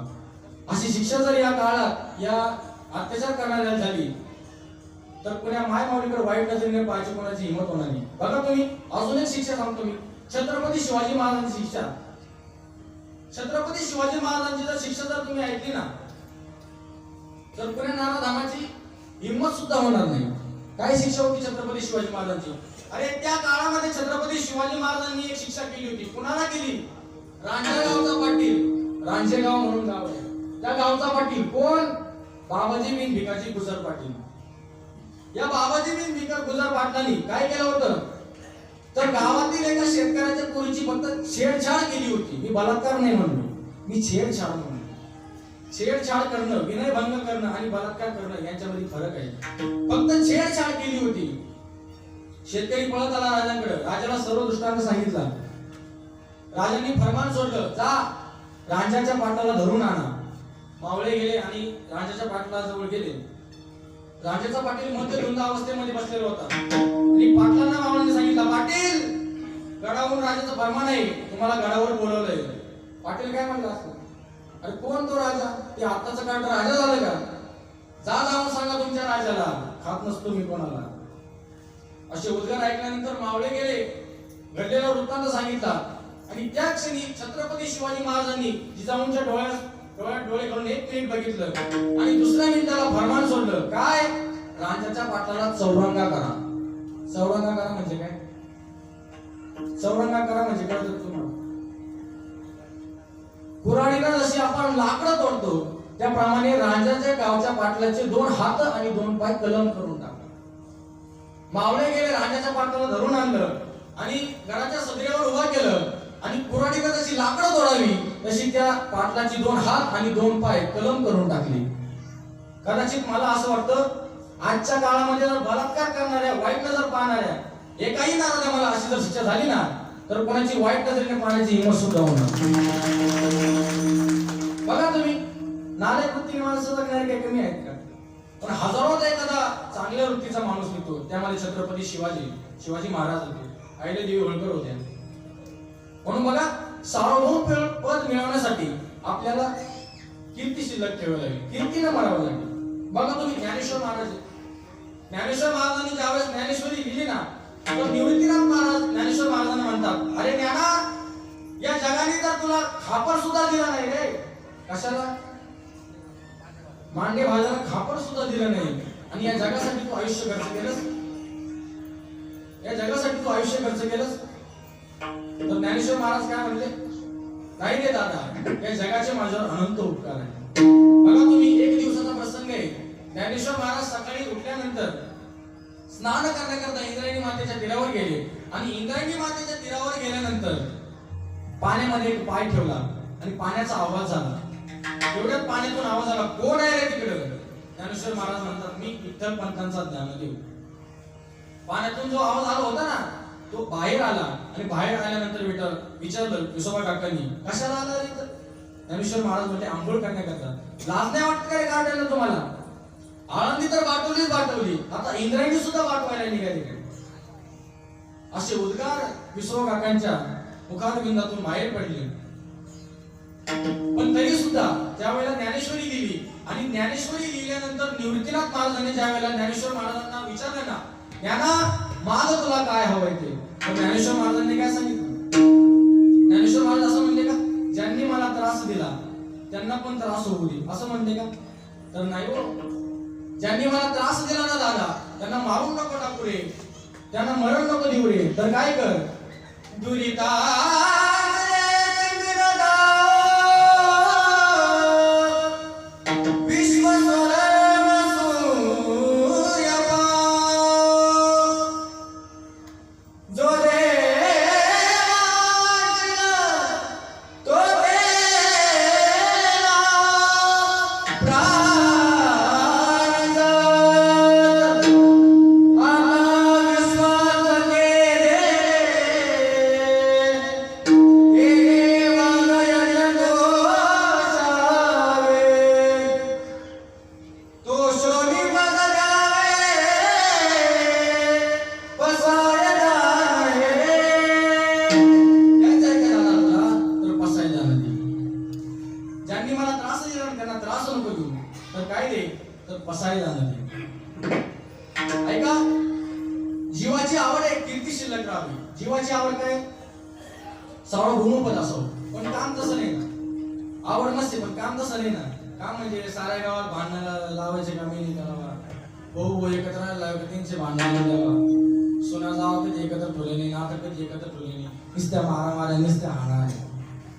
अशी शिक्षा जर या काळात या अत्याचार करणाऱ्याला झाली तर कोण्या माय माऊलीकडे वाईट नजरेने पाहायची कोणाची हिंमत होणार नाही. बघा तुम्ही अजून एक शिक्षा सांगतो मी. छत्रपती शिवाजी महाराजांची शिक्षा. छत्रपती शिवाजी महाराजांची जर शिक्षा जर तुम्ही ऐकली ना तर कोण्या नराधामाची हिंमत सुद्धा होणार नाही. काय शिक्षा होती छत्रपती शिवाजी महाराजांची? अरे त्या काळामध्ये छत्रपती शिवाजी महाराजांनी एक शिक्षा केली होती. कुणाला केली? रांजणगावचा पाटील. रांजणगाव म्हणून गाव आहे, त्या गावचा पाटील कोण? बाबाजी बिन भिकाजी गुजर पाटील. या बाबाजी बिन भिकार गुजर पाटलांनी काय केलं होतं तर गावातील एका शेतकऱ्याच्या पोरीची फक्त छेडछाड केली होती. मी बलात्कार नाही म्हणलो, मी छेडछाड म्हणलो. छेडछाड करणं, विनयभंग करणं आणि बलात्कार करणं यांच्यामध्ये फरक आहे. फक्त छेडछाड केली होती. शेतकरी पळत आला राजांकडे. राजाला सर्व दृष्टांत सांगितला. राजांनी फरमान सोडलं, जा रांजाच्या पाटलाला धरून आणा. मावळे गेले आणि रांजाच्या पाटलाजवळ गेले. राजाचा पाटील मध्य धुंद अवस्थेमध्ये बसलेला होता आणि पाटलांना मावळ्यांनी सांगितलं, पाटील गडावरून राजाचं फरमान आहे, तुम्हाला गडावर बोलवलंय. पाटील काय म्हणला असं? अरे कोण तो राजा? ते आत्ताचं काळ राजा झालं का? जा जाऊन सांगा तुमच्या राजाला, खात नसतो मी कोणाला. असे उद्गार ऐकल्यानंतर मावळे गेले, घडलेला वृत्तांत सांगितला आणि त्या क्षणी छत्रपती शिवाजी महाराजांनी जिजाऊंच्या डोळ्यात डोळे घालून एक मिनिट बघितलं आणि दुसऱ्या मिनिटाला फरमान सोडलं. काय? रांजाच्या पाटलाला चौरंगा करा. चौरंगा करा म्हणजे काय? चौरंगा करा म्हणजे काय तुम्हाला? कुऱ्हाडीला जशी आपण लाकडं तोडतो त्याप्रमाणे रांजाच्या गावच्या पाटलाचे 2 हात आणि 2 पाय कलम करून टाकले. मावळे गेले, रांजाच्या पाटलाला धरून आणलं आणि घराच्या सदरेवर उभा केलं आणि कुऱ्हाडीला जशी लाकडं तोडावी तशी त्या पाटलाची 2 हात आणि 2 पाय कलम करून टाकली. कदाचित मला असं वाटतं आजच्या काळामध्ये जर बलात्कार करणाऱ्या, वाईट नजर पाहणाऱ्या एकाही नराधामाला अशी जर शिक्षा झाली ना तर कोणाची वाईट नजरेने पाहण्याची हिंमत सुद्धा होणार. बघा तुम्ही, नालायक वृत्तीने माणसं जगणारे काही कमी आहेत का? पण हजारोचा एखादा चांगल्या वृत्तीचा माणूस निघतो. त्यामध्ये छत्रपती शिवाजी महाराज होते, अहिल्यादेवी होळकर होत्या. म्हणून बघा, सार्वभौम पद मिळवण्यासाठी आपल्याला कीर्ती शिल्लक ठेवावी लागेल, कीर्तीने मरावं लागेल. बघा तुम्ही, ज्ञानेश्वर महाराजांनी ज्यावेळेस ज्ञानेश्वरी लिहिली ना तर निवृत्तीनाथ महाराज ज्ञानेश्वर महाराजांना म्हणतात, अरे ज्ञाना, या जगाने तर तुला खापर सुद्धा दिला नाही रे. कशाला? मांडे भाजाला खापर सुद्धा दिलं नाही आणि या जगासाठी तू आयुष्य खर्च केलंस. या जगासाठी तू आयुष्य खर्च केलंस. तर ज्ञानेश्वर महाराज काय म्हणले? नाही रे दादा, या जगाचे माझ्यावर अनंत उपकार आहे. बघा तुम्ही, एक दिवसाचा प्रसंग आहे. ज्ञानेश्वर महाराज सकाळी उठल्यानंतर स्नान करण्याकरता इंद्रायणी मातेच्या तीरावर गेले आणि इंद्रायणी मातेच्या तीरावर गेल्यानंतर पाण्यामध्ये एक पाय ठेवला आणि पाण्याचा आवाज झाला. एवढ्यात पाण्यातून आवाज आला, कोण आहे रे तिकडे? ज्ञानेश्वर महाराज म्हणतात, मी विठ्ठल पंतांचा ज्ञानदेव. पाण्यातून जो आवाज आला होता ना तो बाहेर आला आणि बाहेर आल्यानंतर विचारलं विसोबा काकांनी, कशाला आला रे? ज्ञानेश्वर महाराज म्हणते, आंघोळ करण्याकरता. लाज नाही वाटत काय काढलेलं तुम्हाला? आळंदी तर बाटवली, आता इंद्रायणी सुद्धा बाटवायला निघाली. असे उद्गार विसोबा काकांच्या मुखारविंदातून बाहेर पडले. पण तरी सुद्धा ज्यावेळेला ज्ञानेश्वरी लिहिली आणि ज्ञानेश्वरी लिहिल्यानंतर निवृत्तीनाथ महाराजांनी ज्यावेळेला ज्ञानेश्वर महाराजांना विचारलं ना, ज्ञाना माग तुला काय हवंय ते, तर ज्ञानेश्वर महाराजांनी काय सांगितलं? ज्ञानेश्वर महाराज असं म्हणले का, ज्यांनी मला त्रास दिला त्यांना पण त्रास होऊ दे, असं म्हणते का? तर नाही हो. ज्यांनी मला त्रास दिला ना दादा, त्यांना मारून नको टाकू रे, त्यांना मरण नको देऊ रे. तर काय कर, दुरिता विश्व साई जाणं ऐका, जीवाची आवड आहे कीर्ती शिल्लक राहावी. जीवाची आवड काय? सार्वभौमपद असावं. पण काम तसं नाही ना. आवड नसते पण काम तसं नाही ना. काम म्हणजे साऱ्या गावात भांडणाला लावायचे का मी करावा, भाऊ एकत्र लावायचे, त्यांचे भांडणाला द्यावा, सोना जावा कधी एकत्र ठेवले नाही, नातं कधी एकत्र ठेवले नाही, नुसत्या मारा नुसत्या हाणा.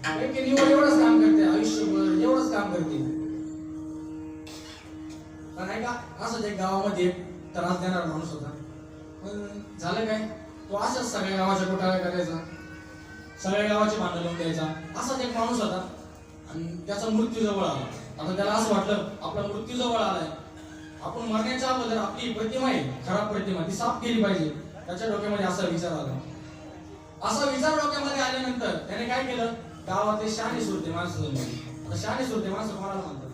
एवढंच काम करते आयुष्यभर, एवढंच काम करते. पण नाही का असंच एक गावामध्ये एक त्रास देणारा माणूस होता. पण झालं काय, तो असंच सगळ्या गावाच्या घोटाळा करायचा, सगळ्या गावाची भांडण लावून द्यायचा. असाच एक माणूस होता आणि त्याचा मृत्यू जवळ आला. आता त्याला असं वाटलं आपला मृत्यू जवळ आलाय, आपण मरण्याच्या अगोदर आपली प्रतिमा आहे खराब प्रतिमा ती साफ केली पाहिजे. त्याच्या डोक्यामध्ये असा विचार आला. असा विचार डोक्यामध्ये आल्यानंतर त्याने काय केलं, गावातले शहाणे सुरते माणसं जमवली. आता शहाणे सुरते माणसं कोणाला म्हणतात?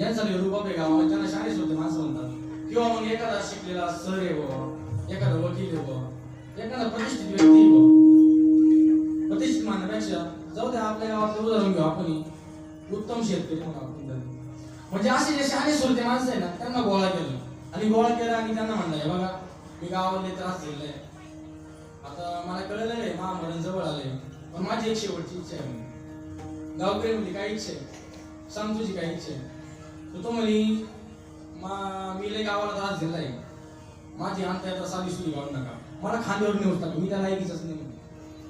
यांचा रुबाब आहे गावामध्ये, त्यांना शहाणे सुरते माणसं म्हणतात. किंवा मग एखादा शिकलेला सर आहे बुवा, एखादा वकील आहे बुवा, एखादा प्रतिष्ठित व्यक्ती आहे बुवा. प्रतिष्ठित मानण्यापेक्षा जाऊ द्या आपल्या गावात उदाहरण घेऊ आपण, उत्तम शेतकरी म्हणून आपण. म्हणजे असे जे शहाणे सुरते माणसं आहे ना त्यांना गोळा केलं आणि त्यांना म्हणलं बघा मी गावाला त्रास दिलाय, आता मला कळलं नाही महामरण जवळ आलंय, पण माझी एक शेवटची इच्छा आहे. गावकरी म्हणजे काय इच्छा आहे, सांग तुझी काय इच्छा आहे. तो म्हणे मी लय गावाला त्रास दिलाय, माझी अंतर साधी सुधी गाऊ नका, मला खांद्यावर नेऊ नका, मी त्याला ऐकीच नाही,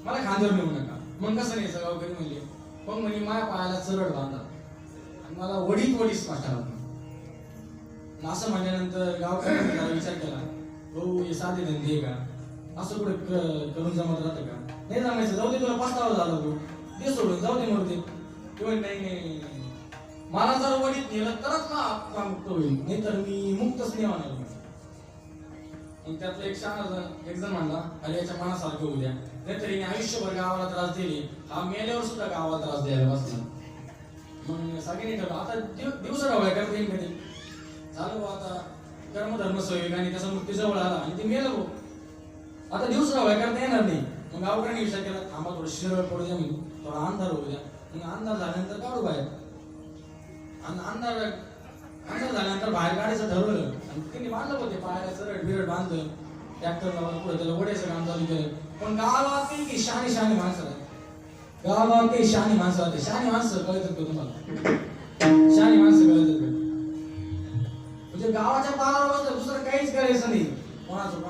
मला खांद्यावर नेऊ नका. मग कसं न्यायचं गावकरी म्हणले, मग म्हणे माझ्या पायाला चरड बांधा मला वडीच पाठवला. असं म्हणल्यानंतर गावकऱ्यांनी त्याला विचार केला, भाऊ हे साधे धंदे का, असं कुठे करून जमत राहतं का? नाही जमायचं, जाऊ दे तुला पस्तावा झाला भाऊ, दे सोडून जाऊ दे मरू दे. नाही मला जर वडीत नेलं तरच ना मुक्त होईल, नाही तर मी मुक्तच नाही होणार. मग त्यातलं एक जण म्हणला अरे याच्या मनासारखं होऊ द्या, नाहीतरी आयुष्यभर गावाला त्रास दिली, हा मेल्यावर सुद्धा गावाला त्रास द्यायला बसला. मग सगळ्यांनी ठरवलं आता दिवस ढवळ्या करता येईल कधी, झालं भाऊ आता कर्मधर्म संयोगाने त्याचा मृत्यू जवळ आला आणि ते मेलं भाऊ, आता दिवस ढवळ्या करता येणार नाही. मग गावकऱ्यांनी विचार केला थांबा थोडं शिरळ पडू द्या, मी थोडा अंधार होऊ द्या. मग अंधार झाल्यानंतर काढू बाहेर, अंधार झाल्यानंतर बाहेर काढायचं ठरवलं आणि त्यांनी बांधलं होते पायाला चरड बिरड बांधलं, ट्रॅक्टर लावून पुढे त्याला ओढायचं काम चालू केलं. पण गावाला काही शहाणी माणसं राहते, गावाला काही शहाणी माणसं राहते. शहाणी माणसं कळतात का तुम्हाला? शहाणी माणसं कळतात का? म्हणजे गावाच्या पारावर बसलं दुसरं काहीच करायचं नाही, कोणाचं काय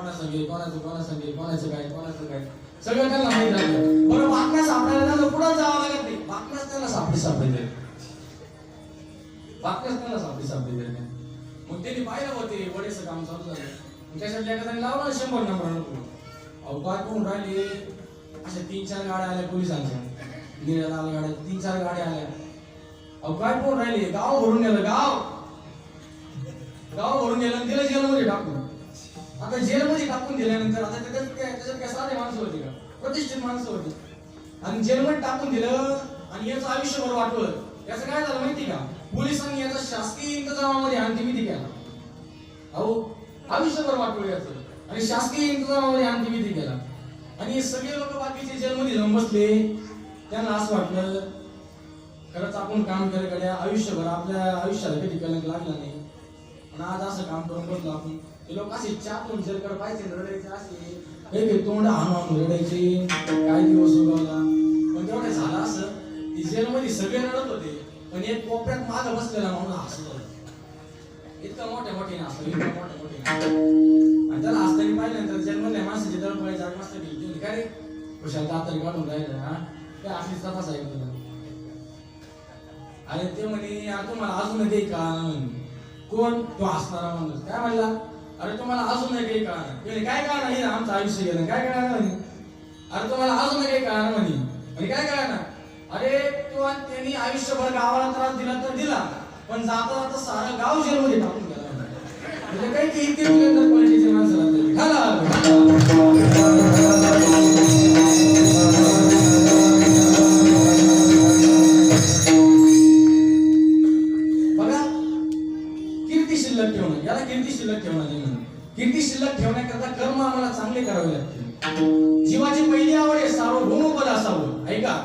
सगळं त्यांना माहित राहतं. बरं बातम्या सापडायला त्यांना पुढे जावं लागत नाही, बातम्याच त्यांना सापडी मग त्यांनी पाहिलं होते वडेचं काम चालू झालं, त्यासाठी एखाद्याने लावलं 100 नंबर नको. अहो काय कोण राहिले, अशा 3-4 गाड्या आल्या पोलिसांच्या, निळ्या लाल गाड्या 3-4 गाड्या आल्या. अहो काय कोण राहिले, गाव भरून गेलं, गाव भरून गेलं आणि तिला जेलमध्ये टाकून. आता जेलमध्ये टाकून दिल्यानंतर आता त्याच्यात काय साधे माणसं होती का, प्रतिष्ठित माणसं होती, आणि जेलमध्ये टाकून दिलं आणि याचं आयुष्यभर वाटवलं. याचं काय झालं माहिती का, पोलिसांनी याचा शासकीय इंतजामामध्ये अंत्यविधी केला. अहो आयुष्यभर वाटवलं याचं आणि शासकीय इंतजामामध्ये अंत्यविधी केला. आणि हे सगळे लोक बाकीचे जेलमध्ये जाऊन बसले, त्यांना असं वाटलं खरंच आपण काम केलं गड्या, आयुष्यभर आपल्या आयुष्याला कधी कलंक लागला नाही, पण आज असं काम करून बसलो आपण. ते लोक असे चापून जेलकडे पाहिजे रडायचे, असे एक तोंड आणून रडायचे, काय दिवस उगवला. पण तेवढं झालं असं ती जेलमध्ये सगळे रडत होते, पण एक कोपऱ्यात मागं बसलेला माणूस हसत होता. इतकं मोठे असतं, आणि त्याला हसताना पाहिल्यानंतर जेलमधल्या माणसाची दळपळायची आग मस्त गेली. काय रे खुशाल दातरी काढून राहिलं, हा काय असलीच तपास आहे तुला? अरे ते म्हणे तुम्हाला अजून काही कळणार. कोण? तो हसणारा माणूस. काय म्हणला? अरे तुम्हाला अजून काही कळणार. काय कळणार? हे आमचं आयुष्य गेलं, काय कळणार म्हणे? अरे तुम्हाला अजून काही कळणार म्हणे. काय कळणार? अरे तो त्यांनी आयुष्यभर गावाला त्रास दिला तर दिला, पण जाता जाता सारं गाव जेलमध्ये टाकून गेला. म्हणजे काही की इतके क्वालिटीचे माणसं राहतात. बघा कीर्ती शिल्लक ठेवणं, याला कीर्ती शिल्लक ठेवणं नाही म्हणून. कीर्ती शिल्लक ठेवण्याकरता कर्म आम्हाला चांगले करावे लागतील. जीवाची पहिली आवड आहे सार्वभौमपद असावं. ऐका,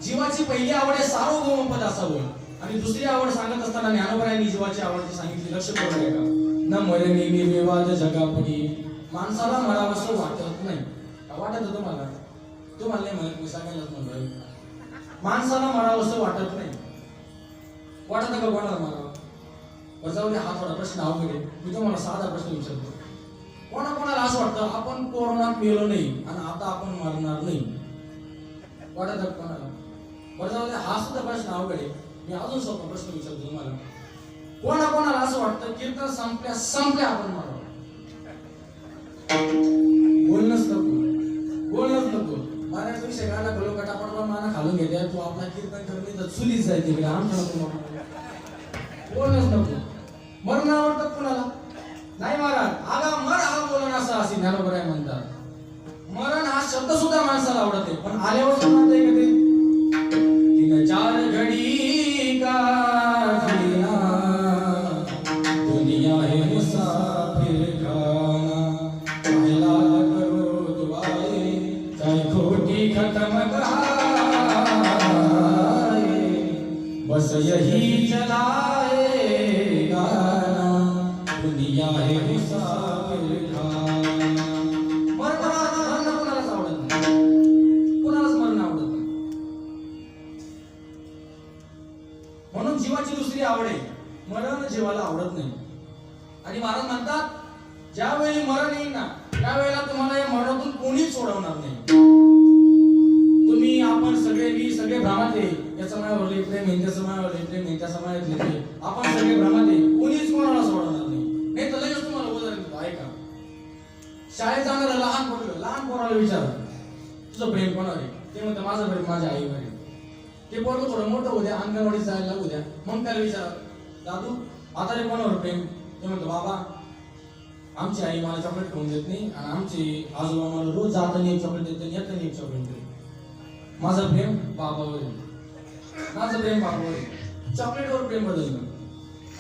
जीवाची पहिली आवड आहे सार्वभौमपद असावं. आणि दुसरी आवड सांगत असताना ज्ञानोबरायांनी जीवाची आवडची सांगितली, लक्ष करून ऐका. न मरणी निर्विवाद जगापुढी, माणसाला मरावंसं वाटत नाही. वाटत होतं मला, तुम्हाला नाही म्हणत, मी सांगायलाच म्हणलोय. माणसाला मरावंसं वाटत नाही. वाटत का कोणाला मारावं? जाऊ दे, हा थोडा प्रश्न अवघड आहे. मी तुम्हाला साधा प्रश्न विचारतो. कोणाला असं वाटतं आपण कोरोनात मेलो नाही आणि आता आपण मरणार नाही? वाटत कोणाला? बरं जाऊ दे, हा सुद्धा प्रश्न अवघड आहे. मी अजून सोपा प्रश्न विचारतो तुम्हाला. कोणाला असं वाटतं कीर्तन संपल्या आपण मरावं? बोलणंच नको. मारायचा विषय काढला, गलो गटापडला माना खालून घेते, तू आपला कीर्तन करणे तर चुलीच जायचे तिकडे. आमच्या नको, बोलणंच नको. मरण आवडतं कुणाला? नाही महाराज, आगा मर हा बोलणं असं असे ज्ञानोबराय म्हणतात. मरण हा शब्द सुद्धा माणसाला आवडत आहे, पण आल्यावर सुद्धा ते कधी तीन चार घडी का जीना, दुनिया है मुसाफिर खाना, पहला करो दुआए चाहे खोटी खत्म कहाए, बस यही चलाए गाना, दुनिया है मुसाफिर खाना. म्हणून जीवाची दुसरी आवड आहे, मरण जीवाला आवडत नाही. आणि महाराज म्हणतात, ज्यावेळी मरण येईल ना, त्यावेळेला तुम्हाला या मरणातून कोणीच सोडवणार नाही. तुम्ही आपण सगळे, मी सगळे भ्रमात आहे, याचा मायावर प्रेम आहे, त्याचा मायावर प्रेम आहे, त्याचा मायात प्रेम, आपण सगळे भ्रमात आहे, कोणीच कोणाला सोडवणार नाही. नाही तर लगेच तुम्हाला उदाहरण देतो, ऐका. शाळेत जाणारा लहान पोराला विचारा, तुझं प्रेम कोणावर आहे? ते म्हणतं माझं प्रेम माझ्या आईवर आहे. ते पोरगं थोडं मोठं होऊ द्या, अंगणवाडीत जायला लागू द्या, मग त्याला विचारा, दादू आता रे कोणावर प्रेम? ते म्हणतो, बाबा आमची आई मला चॉकलेट खाऊन देत नाही आणि आमची आजोबा मला रोज जाताना एक चॉकलेट देत नाही, येताना एक चॉकलेट देत. माझं प्रेम बाबावर आहे, माझं प्रेम बाबावर आहे. चॉकलेटवर प्रेम बदललं.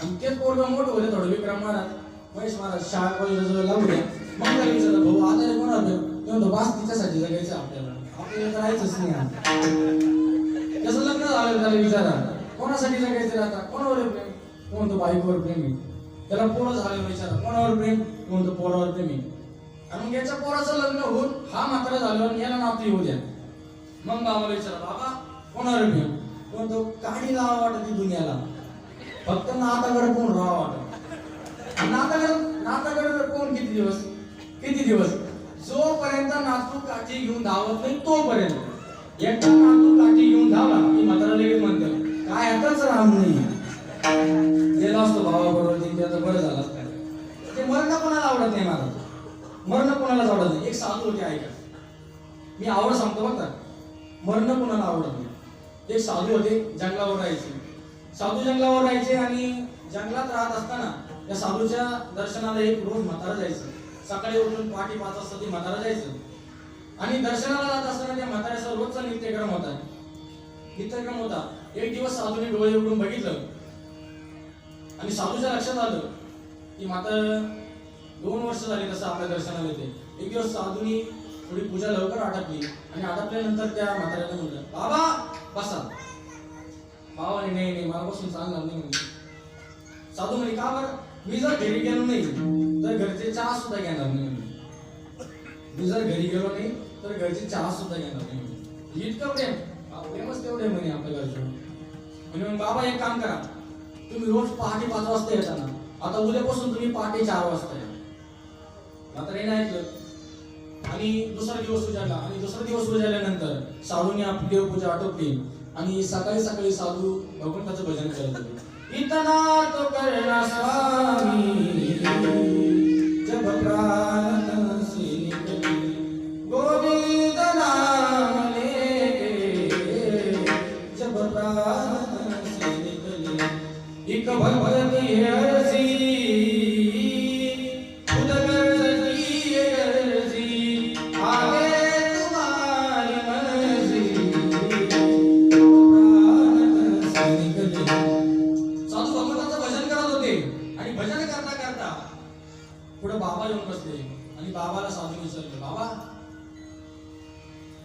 आणि तेच पोरगं मोठं होते, थोडं विक्रम महाराज, महेश महाराज शाळा कॉलेजला लागू द्या, मग त्याला विचारलं, भाऊ आता रे कोणावर प्रेम? ते म्हणतो, बास तिच्यासाठी जगायचं आपल्याला करायचंच नाही. कसं लग्न झालं त्याला विचारा, कोणासाठी जगायचं आता? कोणावर प्रेम? तो म्हणतो बायकोवर प्रेम आहे. त्याला पोरं झालं विचारा, कोणावर प्रेम? तो म्हणतो पोरावर प्रेम आहे. आणि मग याच्या पोराचं लग्न होऊन हा म्हातारा झाल्यावर याला नातू येऊ द्या. मग बाबाला विचारा, बाबा कोणावर प्रेम? तो म्हणतो काडी लावा वाटत दुनियाला, फक्त नाताकडे कोण राहा वाटत. नाताकडे कोण किती दिवस? जोपर्यंत नातू काठी घेऊन धावत नाही तोपर्यंत. एकटा नातू काठी घेऊन धावला की म्हातारा लगेच म्हणतं काय आताच राम नाही गेला असतो भावाबरोबर, त्याचं बरं झालं असतं. ते मरण कोणाला आवडत नाही महाराज, मरण कोणालाच आवडत नाही. एक साधू होते, ऐका मी आवड सांगतो बघा, मरण कोणाला आवडत नाही. एक साधू होते, जंगलावर राहायचे. साधू जंगलावर राहायचे आणि जंगलात राहत असताना त्या साधूच्या दर्शनाला एक रोज म्हातारा जायचं. सकाळी उठून पहाटे 5 वाजता ते म्हातारा जायचं आणि दर्शनाला जात असताना त्या म्हाताऱ्याचा रोजचा नित्यक्रम होता. एक दिवस साधूने डोळे उघडून बघितलं आणि साधूच्या लक्षात आलं की म्हातारा 2 वर्ष झाली तसं आपल्या दर्शनाला येते. एक दिवस साधूनी थोडी पूजा लवकर आटपली आणि आटपल्यानंतर त्या म्हाताऱ्याला म्हणलं, बाबा बसा. बाबाने नाही मला बसून चालणार नाही म्हणजे. साधू म्हणे, का बरं? मी जर घरी गेलो नाही तर घरचे चहा सुद्धा घेणार नाही. मी जर घरी गेलो नाही तर घरचे चहा सुद्धा घेणार नाही. इतकं प्रेमच तेवढे म्हणे आपल्या घरचे. म्हणजे बाबा एक काम करा, तुम्ही रोज पहाटे 5 वाजता येता ना, आता उद्यापासून तुम्ही पहाटे 4 वाजता या. म्हाताऱ्याने ऐकलं आणि दुसरा दिवस उजाडला आणि दुसरा दिवस उजाडल्यानंतर साधूने आपली देवपूजा आटोपली आणि सकाळी साधू भगवंताचं भजन करत होते. इतना तो करना स्वामी जब प्राण से निकले, गोविंद नाम लेके जब प्राण से निकले, एक भक्त की अर्जी खुद की अर्जी आगे तुम्हारी मर्जी, प्राण से निकले. साधू भगवंताचं भजन करत होते आणि भजन करता पुढे बाबा येऊन बसले आणि बाबाला साधू विचारले, बाबा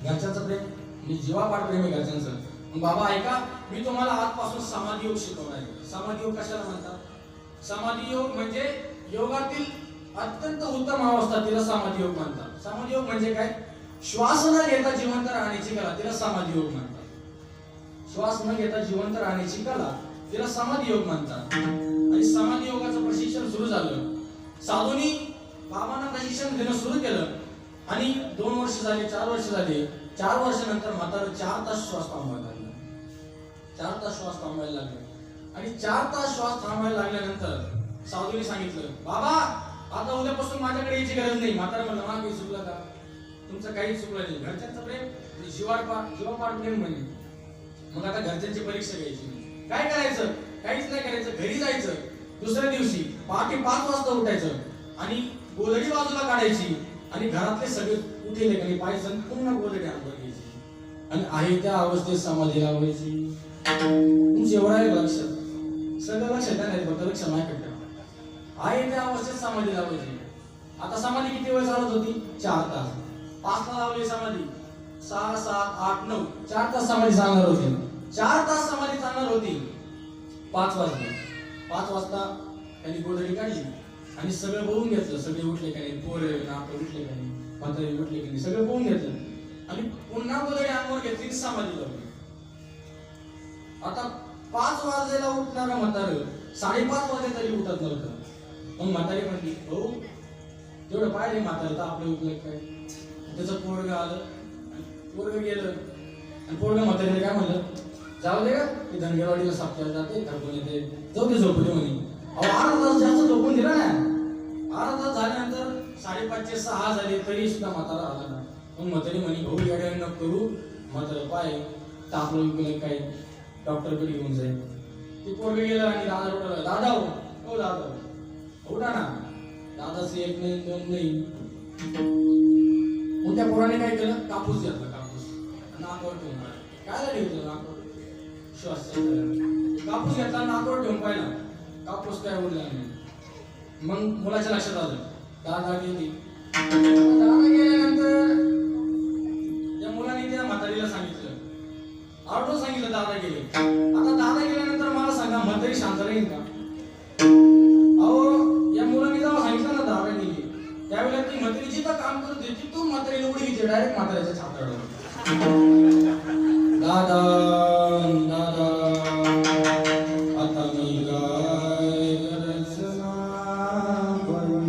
घरच्यांचं प्रेम, मी जीवापाड प्रेम आहे घरच्यांचं, मग बाबा ऐका, मी तुम्हाला आजपासून समाधी योग शिकवणार आहे. समाधी योग कशाला म्हणतात? समाधी योग म्हणजे योगातील अत्यंत उत्तम अवस्था, तिला समाधी योग म्हणतात. समाधी योग म्हणजे काय? श्वास न घेता जिवंत राहण्याची कला, तिला समाधी योग म्हणतात. श्वास न घेता जिवंत राहण्याची कला, तिला समाधी योग म्हणतात. आणि समाधी योगाचं प्रशिक्षण सुरू झालं. साधूंनी बाबांना प्रशिक्षण देणं सुरू केलं आणि 2 वर्ष झाले, 4 वर्ष झाले. 4 वर्षानंतर म्हातारं 4 तास श्वास थांबवायला लागलं. 4 तास श्वास थांबवायला लागले. आणि 4 तास श्वास थांबवायला लागल्यानंतर साधूंनी सांगितलं, बाबा आता उद्यापासून माझ्याकडे यायची गरज नाही. म्हातारं म्हणलं, हा काही चुकलं का? तुमचं काहीच चुकलं नाही. घरच्यांचं प्रेम जीवापाड प्रेम म्हणे. मग आता घरच्यांची परीक्षा घ्यायची. काय करायचं? काहीच नाही करायचं. घरी जायचं. दुसऱ्या दिवशी पहाटे 5 वाजता उठायचं आणि गोधडी बाजूला काढायची आणि घरातले सगळे उठलेले काही पाहायचं, पुन्हा गोधडी अंगावर घ्यायची आणि आहे त्या अवस्थेत समाधी लावायची. तुमचं एवढं आहे लक्षात? सगळं लक्षात नाही, फक्त लक्ष नाही करत. आहे त्या अवस्थेत समाधी लावायची. आता समाधी किती वेळ चालत होती? 4 तास. 5 ला लावली समाधी, 6, 7, 8, 9, 4 तास समाधी चालणार होती. 4 तास समाधी चालणार होती. 5 वाजले. 5 वाजता त्यांनी गोधडी काढली आणि सगळं बघून घेतलं. सगळे उठले का नाही, पोरं नाक उठले का नाही, म्हातारे उठले की नाही, सगळं बघून घेतलं आणि पुन्हा गोधडी अंगावर घेतली, समाधी लावली. आता 5 वाजेला उठणारा म्हातारं 5:30 वाजे तरी उठत नव्हतं. मग म्हातारी म्हणली, हो तेवढं पाहिले म्हातारं तर आपलं उठलं काय? त्याचं पोरगं आलं, पोरगं गेलं आणि पोरगं म्हातारीने काय म्हणलं, जाऊ दे का, की धनगरवाडीला सापट्याला जाते, घरपून येते, जाऊ दे झोपू दे म्हणे. अहो 8 तास जास्त झोपून दिला ना. 8 तास झाल्यानंतर 5:30 6 झाले तरी सुद्धा म्हातारा आला ना. मग म्हातारी म्हणे, भाऊ येड्या न करू, म्हातारं पाय तापलं विकलं काय, डॉक्टरकडे घेऊन जाईल. ते पोरगं गेलं आणि दादा उठवलं, दादा हो दादा उठा ना. दादाचं 1 नाही 2 नाही. मग त्या पोराने काय केलं, कापूस घेतला. कापूस नाकावर ठेवून काय घेतलं, नाकावर श्वास कापूस घेतला, नाकावर ठेवून पाहिला, कापूस काय उडला नाही. मग मुलाच्या लक्षात आलं, दादा गेली. दादा गेल्यानंतर त्या मुलाने त्या म्हातारीला सांगितलं, आरडून सांगितलं, दादा गेले. आता दादा गेल्यानंतर मला सांगा, म्हातारी शांत राहील का? अहो या मुलाने जेव्हा सांगितलं ना दादा गेली, त्यावेळेला ती म्हातारी जिथं काम करत होती तू म्हातारीला उडी घ्यायची, डायरेक्ट म्हातारीच्या छातावर. दादा दादा आता मी काय रचना करू,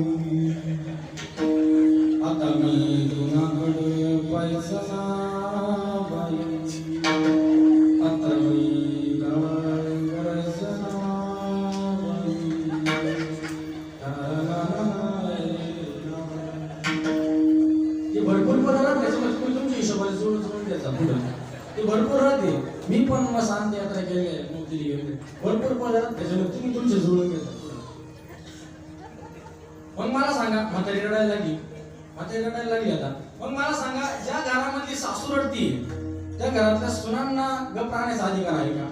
आता मी तुझ्याकडे पैसा बाई, आता मी काय रचना बाई. भरपूर पदार्थ त्याच्यामध्ये तुमच्या हिशोबाने जुळून द्यायचा पुढे ते भरपूर राहते. मी पण मग शांत यात्रा केली आहे, मुक्ती गेली, भरपूर पदार्थ त्याच्यामध्ये तुम्ही तुमचे जुळून घेता. मग मला सांगा, म्हातारी रडायला लागली. म्हातारी रडायला लागली आता. मग मला सांगा, ज्या घरामधली सासू रडती त्या घरातल्या सुनांना गप्प राहण्याचा अधिकार आहे का?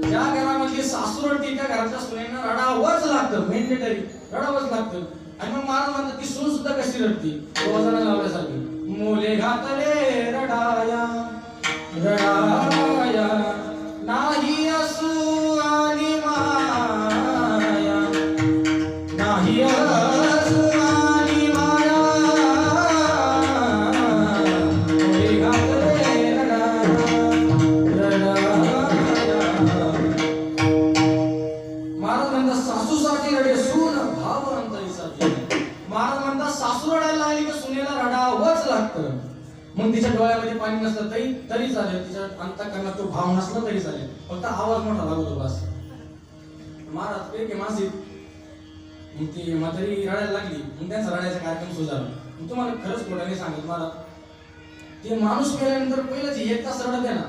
ज्या घरामधली सासू रडती त्या घरातल्या सुनांना रडावंच लागतं, मेंडेटरी रडावंच लागतं. आणि मग मला म्हणतात ती सून सुद्धा कशी रडती, वजन लावल्यासारखी, मोले घातले रडाया रडाया नाही असू आणि माया, नाही असू आणि माया, मोले घातले रडाया रडाया. महाराज म्हणतात सासूसाठी रडे सून भाव अंतरीसाठी. महाराज म्हणतात सासू रडायला लागली की सुनेला रडावंच लागतं. मग तिच्या डोळ्यामध्ये पाणी नसलं तरी चालेल, तिच्या अंतःकरणात तो भाव नसला तरी चालेल, फक्त आवाज मोठा लागतो बस. महाराज एक मासिक मग ती म्हातारी रडायला लागली. मग त्यांचा रडायचा कार्यक्रम सुरू झाला. मग तुम्हाला खरंच खोटाने सांगत महाराज, ते माणूस गेल्यानंतर पहिलंच 1 तास रडते ना,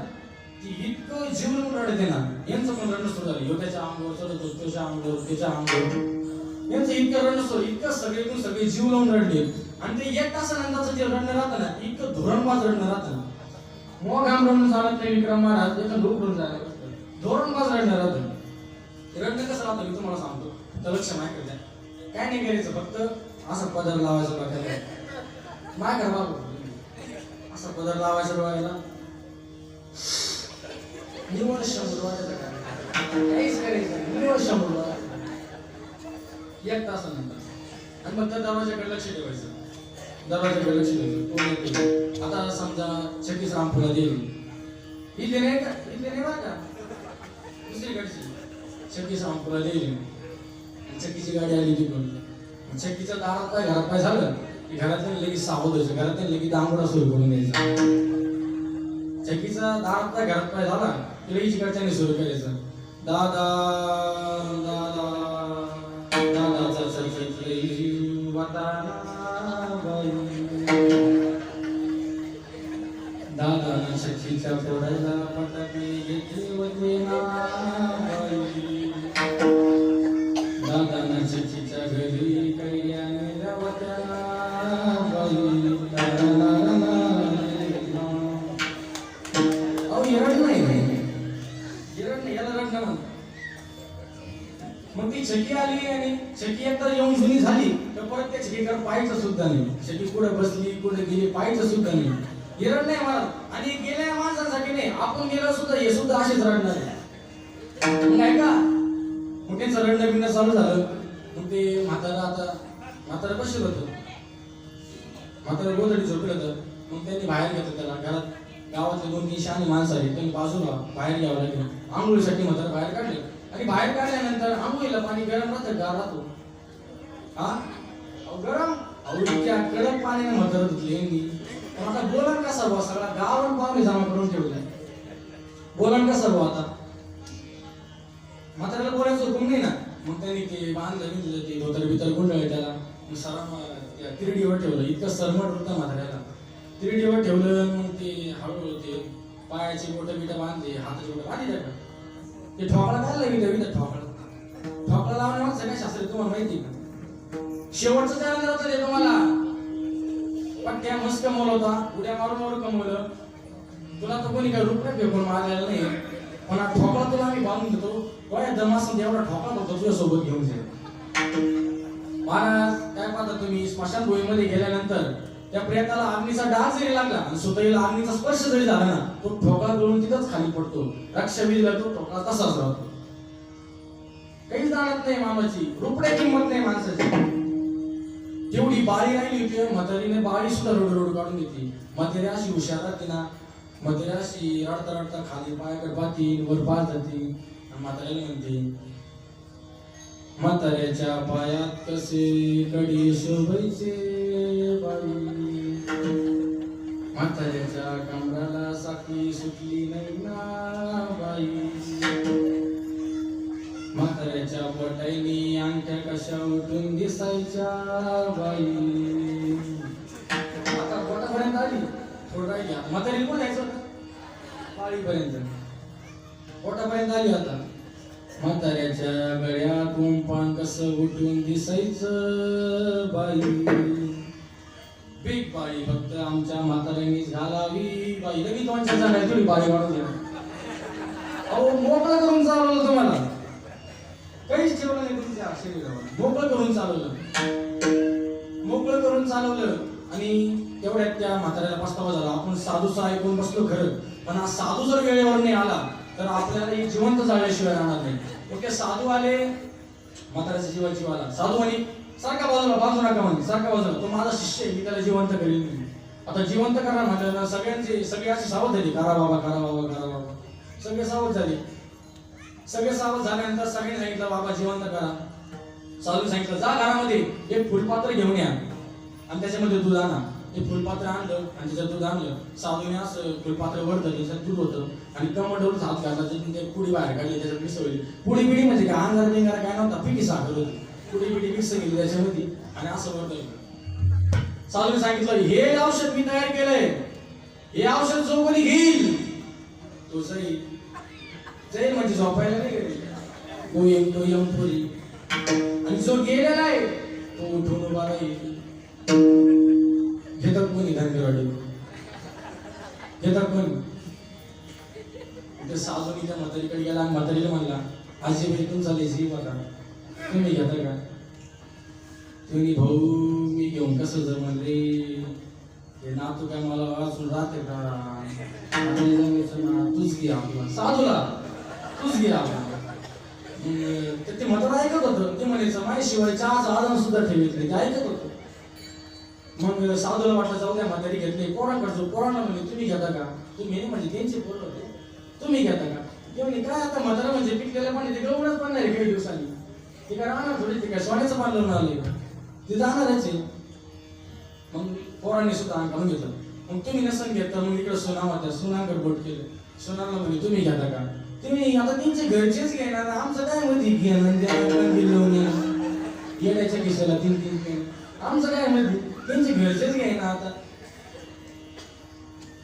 ती इतकं जीव लावून रडते ना, यांचं पण रडणं सुरू झालं. ह्यो त्याच्या अंगावर चढतो, त्याच्या अंगावर, त्याच्या अंगावर, यांचं इतकं रडणं सुरू, इतकं सगळे जीव लावून रडले. आणि ते 1 तासानंतरचं जे रडणं राहतं ना, इतकं धोरणबाज रडणं राहतं ना. मग आम रडणं चालत नाही विक्रम महाराज, एका डोकरून जायला धोरणबाज रडणं राहतं. रडणं कसं राहतं मी तुम्हाला सांगतो, तर लक्ष नाही करता, काय नाही करायचं, फक्त असं पदर लावायचं डोक्याला, माय कर बाबू, असं पदर लावायचं डोळ्याला, निवड 100 वाटायचं काय काहीच करायचं नाही. निवड 100 वाटायचं एक तासानंतर. आणि मग त्या दरवाजाकडे लक्ष ठेवायचं. दरवाजाकडे लक्ष ठेवायचं. कोण येते. आता समजा 36 रामपुरा देवी इथे नाही का, इथे नाही बरं का, दुसरीकडची 36 रामपुरा देवी. चक्कीची गाडी आली तिकडून. चक्कीच्या दारात काय घरात काय झालं की घरातल्या लगेच सावध व्हायचं. घरातल्या लगेच दांगोडा सुरू करून द्यायचा. चक्कीचा दारात काय घरात काय झाला की लगेच इकडच्याने सुरू करायचं. दादा दादा दादाचा चक्की वाटाणा बाई, दादाना चक्कीच्या पोराला पटाके घेतली होते ना बाई, दादाना चक्कीच्या घरी कैऱ्याने रवत्या बाई. अहो येरड नाही याला रडणं म्हणतात. मग ती चकी आली आणि चकी एकदा येऊन जुनी झाली तर परत त्या चकीकडे पाहायचं सुद्धा नाही. चकी कुठे बसली कुठे गेली पाहायचं सुद्धा नाही. येरड नाही मला. आणि गेल्या माणसांसाठी नाही, आपण गेलो सुद्धा हे सुद्धा असेच रडणार नाही का. मग त्यांचं रडणं बिणं चालू झालं. मग ते म्हातारा बसलं होतं. म्हातारा गोधडी झोपलं होतं. मग त्यांनी बाहेर घेतलं त्याला. घरात गावातले 2-3 शहाणी माणसं आहेत. त्यांनी बाजूला बाहेर घ्यावं लागेल. आंघोळीसाठी म्हातारा बाहेर काढले. आणि बाहेर काढल्यानंतर आंघोळीला पाणी गरम राहतं गार राहतो. हा गरम इतक्या कडक पाण्याने म्हातारा धुतली यांनी. आता बोलन कसा भाऊ, सगळा गाव पाहुणे जमा करून ठेवलाय. बोलन कसा भाऊ आता, म्हाताऱ्याला बोलायचं हुकूम नाही ना. मग त्यांनी ते बांधलं बिंधलं ते धोतर बितर गुंडळले त्याला. मग सरा तिरडीवर ठेवलं. इतकं सरमट होतं म्हाताऱ्याला. तिरडीवर ठेवलं. मग ते हळूहळू ते पायाची बोटं बिटं बांधले, हाताची बोटं बांधली त्याकडे. ते ठोकळा काय लागेल ठोकळा लावण्यामागचं काय शास्त्र तुम्हाला माहिती का. शेवटचं त्याला दिलं ते तुम्हाला पट्ट्या मस्त कमवलं होता. उड्या मारून कमवलं. तुला तर कोणी काय रुपये फेकून मारलेलं नाही. पण ठोकळा तुला आम्ही बांधून देतो. गोळ्या दमासून एवढा ठोकळा होता तुझ्या सोबत घेऊन जाईल. महाराज काय पाहता तुम्ही, स्मशानभूमीमध्ये गेल्यानंतर त्या प्रेताला अग्नीचा डाग जरी लागला आणि स्वतःला अग्नीचा स्पर्श जरी झाला ना, तो ठोकळा गळून तिथंच खाली पडतो. रक्षावीरला तो ठोकळा तसाच राहतो. काहीच जाणत नाही मामाची, रुपड्या किंमत नाही माणसाची. जेवढी बाळी राहिली होती म्हातारीने बाळी सुद्धा रोड काढून घेतली. म्हातारी अशी हुशार राहते ना, म्हातारी अशी रडता रडता खाली पायाकडे पाहती, वर पाहत जाते. आणि म्हाताऱ्याला म्हणते, म्हाताऱ्याच्या पायात कसे कडी शोभायचे बाई, म्हाताऱ्याच्या कमराला साखळी सुटली नाही ना बाई, म्हाताऱ्याच्या बोटाईनी अंगठ्या कशा उठून दिसायच्या बाई. आता बोटापर्यंत आली, थोडं राहिली. आता म्हातारी कोण जायचं होतं पाळीपर्यंत, बोटापर्यंत आली. आता म्हाताऱ्याच्या गळ्या कुंपान कसं उठून दिसायचं बाई, बिग बाई फक्त आमच्या म्हाताऱ्यांनीच घालावी बाई. लगेच दोनच्या जागा थोडी बाई वाढून द्या. अहो मोकळं करून चालवलं तुम्हाला, काहीच ठेवलं नाही तुमच्या शरीरावर. मोकळं करून चालवलं. आणि तेवढ्यात त्या म्हाताऱ्याला पस्तावा झाला. आपण साधूचा ऐकून बसलो खरं, पण हा साधू जर वेळेवर नाही आला तर आपल्याला ही जिवंत जाळल्याशिवाय राहणार नाही. ओके, साधू आले, म्हाताऱ्याच्या जीवाची वाला. साधू म्हणे सारखा बाजूला, बाजू नका म्हणे, सारखा बाजूला, तो माझा शिष्य आहे, मी त्याला जिवंत करेन. आता जिवंत करणार म्हटलं सगळे असे सावध झाले, करा बाबा करा बाबा करा बाबा. सगळे सावध झाले. सगळे सावध झाल्यानंतर सगळ्यांनी सांगितलं बाबा जिवंत करा. साधू सांगितलं जा घरामध्ये एक फुलपात्र घेऊन या आणि त्याच्यामध्ये दूध आणा. ते फुलपात्र आणलं आणि त्याच्यात दूध आणलं. साधूने असं फुलपात्र वरतं, त्याच्यात दूध होतं आणि कमंडवरून हात घातला, ते पुडी बाहेर काढली, त्याच्यात मिसळली. पुडी बिडी म्हणजे काय, अंगार बिंगार काय नव्हता, पिठी साखर होती. पुडी बिडी मिक्स केली त्याच्यामध्ये आणि असं वरतं. साधूने सांगितलं हे औषध मी तयार केलंय, हे औषध जो कोणी घेईल तो जाईल म्हणजे झोपायला नाही गेले तो यम पुरी, आणि जो गेलेला आहे तो उठून उभा राहील. घेतात कोणी धनगरवाडी, घेतात कोणी. ते साधूनी त्या म्हातारीकडे गेला आणि म्हातारीला म्हणला आजी भाई तुमचा लेझी बघा, तुम्ही घेता का. तुम्ही भाऊ मी घेऊन कसं जमल रे. ते नातू काय मला वाचून राहते का आता हे जमेचं ना तूच घे आपला साधूला तूच घे आपला ते म्हणतात ऐकत होतं ते म्हणायचं माझ्याशिवाय चहाचं आदन सुद्धा ठेवीत नाही ते ऐकत होतं. मग साधूला वाटलं जाऊ द्या म्हातारी घेतली पोरांकडचं पोरांना म्हणजे तुम्ही घेता का तुम्ही म्हणजे त्यांचे पोरं होते तुम्ही घेता का ते म्हणजे काय आता म्हातारा म्हणजे पिकलेलं पाणी ते गवळच पडणार आहे काही दिवसांनी ते काय राहणार थोडी ते काय सोन्याचं पाणी लावून आले ते जाणारच आहे. मग पोरांनी सुद्धा अंगावून घेतलं मग तुम्ही नसन घेता मग इकडे सोना होत्या सोनांकडे बोट केलं सोनाला म्हणजे तुम्ही घेता का तुम्ही आता त्यांचे घरचेच घेणार आमचं काय मध्ये घेणं येण्याच्या खिशाला तीन आमचं काय मध्ये त्यांचे घरचेच घ्यायना आता.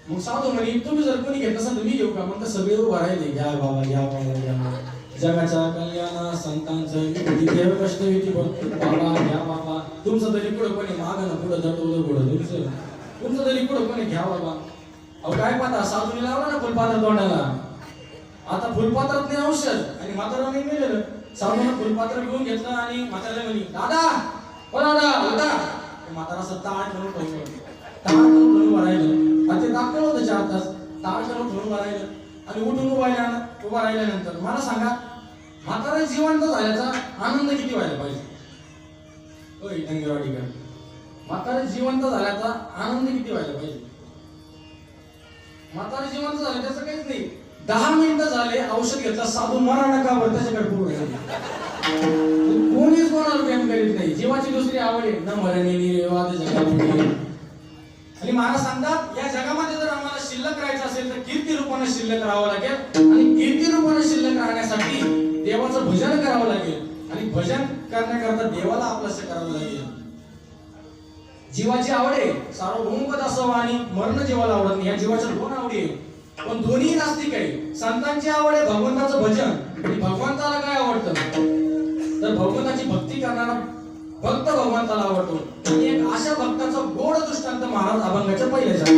मग साधू म्हणे तुम्ही जर कोणी घेत नसाल तर मी घेऊ का मग तर सगळे उभा राहिले घ्या बाबा घ्या बाबा घ्या जगाच्या कल्याणा संतांचं कष्ट येते बाबा घ्या बाबा तुमचं तरी पुढं कोणी मागं ना पुढं दटवलं पुढं तुमचं तरी पुढं कोणी घ्या बाबा. अहो काय पाहता साधूने लावला ना फुलपात्र तोंडाला आता फुलपात्रात नाही औषध आणि म्हाताराने मेलेलं साधूनं फुलपात्र घेऊन घेतलं आणि म्हाताऱ्याला म्हणे दादा ओ दादा दादा म्हातारा असं ताट करून ठेवून राहिलं आणि ते दाखवलं होतं 4 तास ताट करून ठेवून राहिलं आणि उठून उभा राहिल्यानंतर मला सांगा म्हातारा जिवंत झाल्याचा आनंद किती व्हायला पाहिजे. ओय डंगरवाडीकर म्हातारा जिवंत झाल्याचा आनंद किती व्हायला पाहिजे. म्हातारा जिवंत झालं त्याचं काहीच नाही 10 मिनिटं झाले औषध घेतलं साधू मरा नका वर त्याच्याकडे पूर्ण कोणीच कोणाला प्रेम करीत नाही जीवाची दुसरी आवड आहे न मरणे निर्वाद जगापुढे. आणि महाराज सांगतात या जगामध्ये जर आम्हाला शिल्लक राहायचं असेल तर कीर्ती रूपाने शिल्लक राहावं लागेल आणि कीर्ती रूपाने शिल्लक राहण्यासाठी देवाचं भजन करावं लागेल आणि भजन करण्याकरता देवाला आपलंसं करावं लागेल. जीवाची आवड आहे सार्वभौमपद असावं आणि मरण जीवाला आवडत नाही या जीवाच्या 2 आवडी आहे पण दोन्ही नास्तिक आहे. संतांची आवड आहे भगवंताचं भजन आणि भगवंताला काय आवडतं तर भगवंताची भक्ती करणारा भक्त भगवंताला आवडतो. आणि एक अशा भक्ताचा गोड दृष्टांत महाराज अभंगाच्या पहिल्याच्या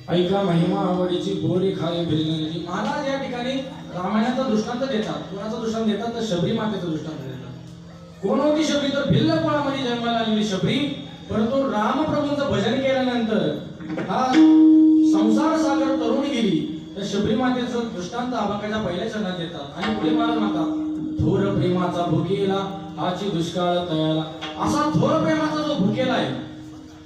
ऐका महिमा आवडीची बोरी खाय भिल्लची. महाराज या ठिकाणी रामायणाचा दृष्टांत देतात. कोणाचा दृष्टांत देतात तर शबरी मातेचा दृष्टांत देतात. कोण होती शबरी तर भिल्ल कुळामध्ये जन्माला आलेली शबरी. परंतु रामप्रभूंचं भजन केल्यानंतर हा संसार सागर तरुण गेली तर शबरी मातेचं दृष्टांत अभंगाच्या पहिल्या चरणात देतात. आणि पुढे महाराज म्हणतात थोर प्रेमाचा भुकेला हाची दुष्काळ तयाला. असा थोर प्रेमाचा जो भुकेला आहे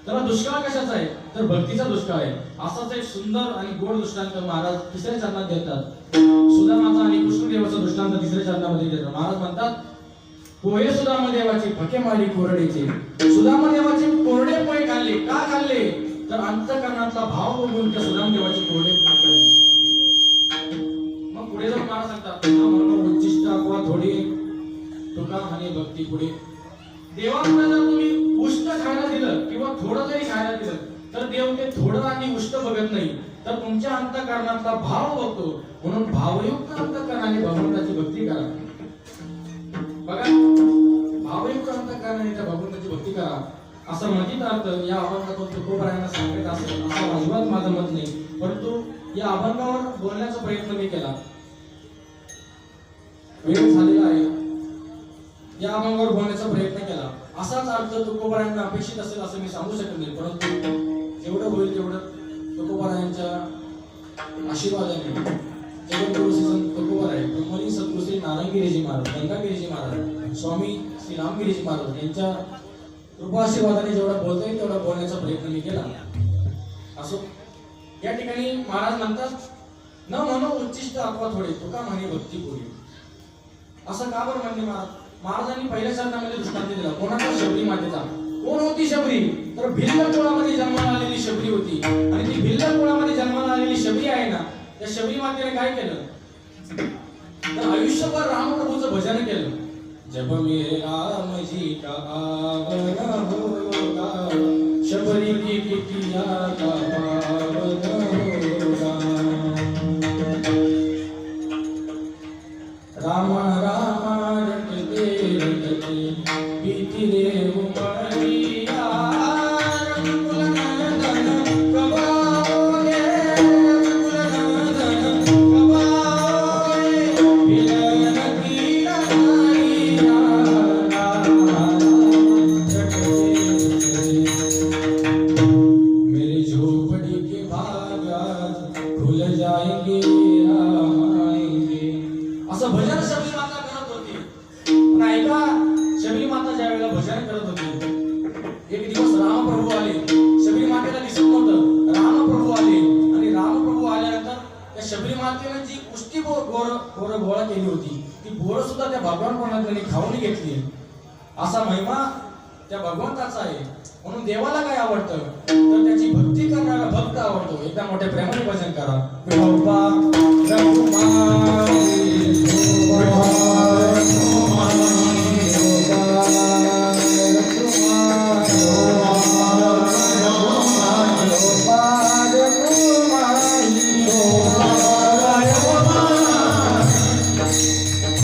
त्याला दुष्काळ कशाचा आहे तर भक्तीचा दुष्काळ आहे. असाच एक सुंदर आणि गोड दृष्टांत महाराज 3ऱ्या चरणात देतात. सुदामाचा आणि कृष्णदेवाचा दृष्टांत 3ऱ्या चरणामध्ये देतात. महाराज म्हणतात पोहे सुदामदेवाचे फके मारी कोरडेचे. सुदामदेवाचे कोरडे पोहे खाल्ले. का खाल्ले? तर अंतःकरणातला भाव बघून त्या सुदामदेवाचे कोरडे पोहे खाल्ले. मग पुढे जाऊन मला सांगतात म्हणून उच्चिष्ट अथवा थोडी तुका म्हणे भक्ती पुढे. देवाला जर तुम्ही उष्ट खायला दिलं किंवा थोडं जरी खायला दिलं तर देव ते थोडं आणि उष्ट बघत नाही, तर तुमच्या अंतःकरणातला भाव बघतो. म्हणून भावयुक्त अंतःकरणाने भगवंताची भक्ती करा. बघा, भावयुक्त अंतःकरणाने त्या भगवंताची भक्ती करा असं म्हणत अर्थ या अभंगातून तुकोबारायांना सांगत असेल असं अजिबात माझं मत नाही, परंतु या अभंगावर बोलण्याचा प्रयत्न मी केला. वेळ झालेला आहे. या अभंगावर बोलण्याचा प्रयत्न केला. असाच अर्थ तुकोबारायांना अपेक्षित असेल असं मी सांगू शकत नाही, परंतु जेवढं होईल तेवढं तुकोबारायांच्या आशीर्वादाने जगद्गुरु श्री संत तुकोबाराय, ब्रह्मलीन सद्गुरु श्री नारायणगिरीजी महाराज, गंगागिरीजी महाराज, स्वामी श्री रामगिरीजी महाराज यांच्या कृपा आशीर्वादाने जेवढा बोलता येईल तेवढा बोलण्याचा प्रयत्न मी केला. असो, या ठिकाणी महाराज म्हणतात न म्हणो उच्चिष्ट अथवा थोडे तुका म्हणे भक्ती पुरी. असं का बरं म्हणले महाराज? महाराजांनी पहिल्या चरणामध्ये दृष्टांत दिला. कोणाचा? शबरी मातेचा. कोण होती शबरी? तर भिल्ल कुळामध्ये जन्माला आलेली शबरी होती. आणि ती भिल्ल कुळामध्ये जन्माला आलेली शबरी आहे ना, त्या शबरी मातेने काय केलं तर आयुष्यभर रामप्रभूचं भजन केलं. जब मेरे राम जी का आवन होगा, शबरी की बिटिया का पावन होगा. राम राम रटते रटते बीती रे उमरिया, रघुकुल नंदन कबाओगे, रघुकुल नंदन कबाओगे, मिलन की नारिया रटते मेरी झोपड़ी के भाग भूल जाएंगे असं भजन शबरी माता करत होती. पण ऐका, शबरी माता ज्या वेळेला भजन करत होती एक दिवस रामप्रभू आले. शबरी मातेला दिसत नव्हतं. रामप्रभू आले आणि रामप्रभू आल्यानंतर त्या शबरी मातेने जी उष्टी बोर गोळा केली होती ती बोर सुद्धा त्या भगवान खाऊन घेतली. असा महिमा त्या भगवंताचा आहे. म्हणून देवाला काय आवडतं तर त्याची भक्ती करणारा भक्त आवडतो. एकदा मोठ्या प्रेमाने भजन करा. विठोबा रघुमाई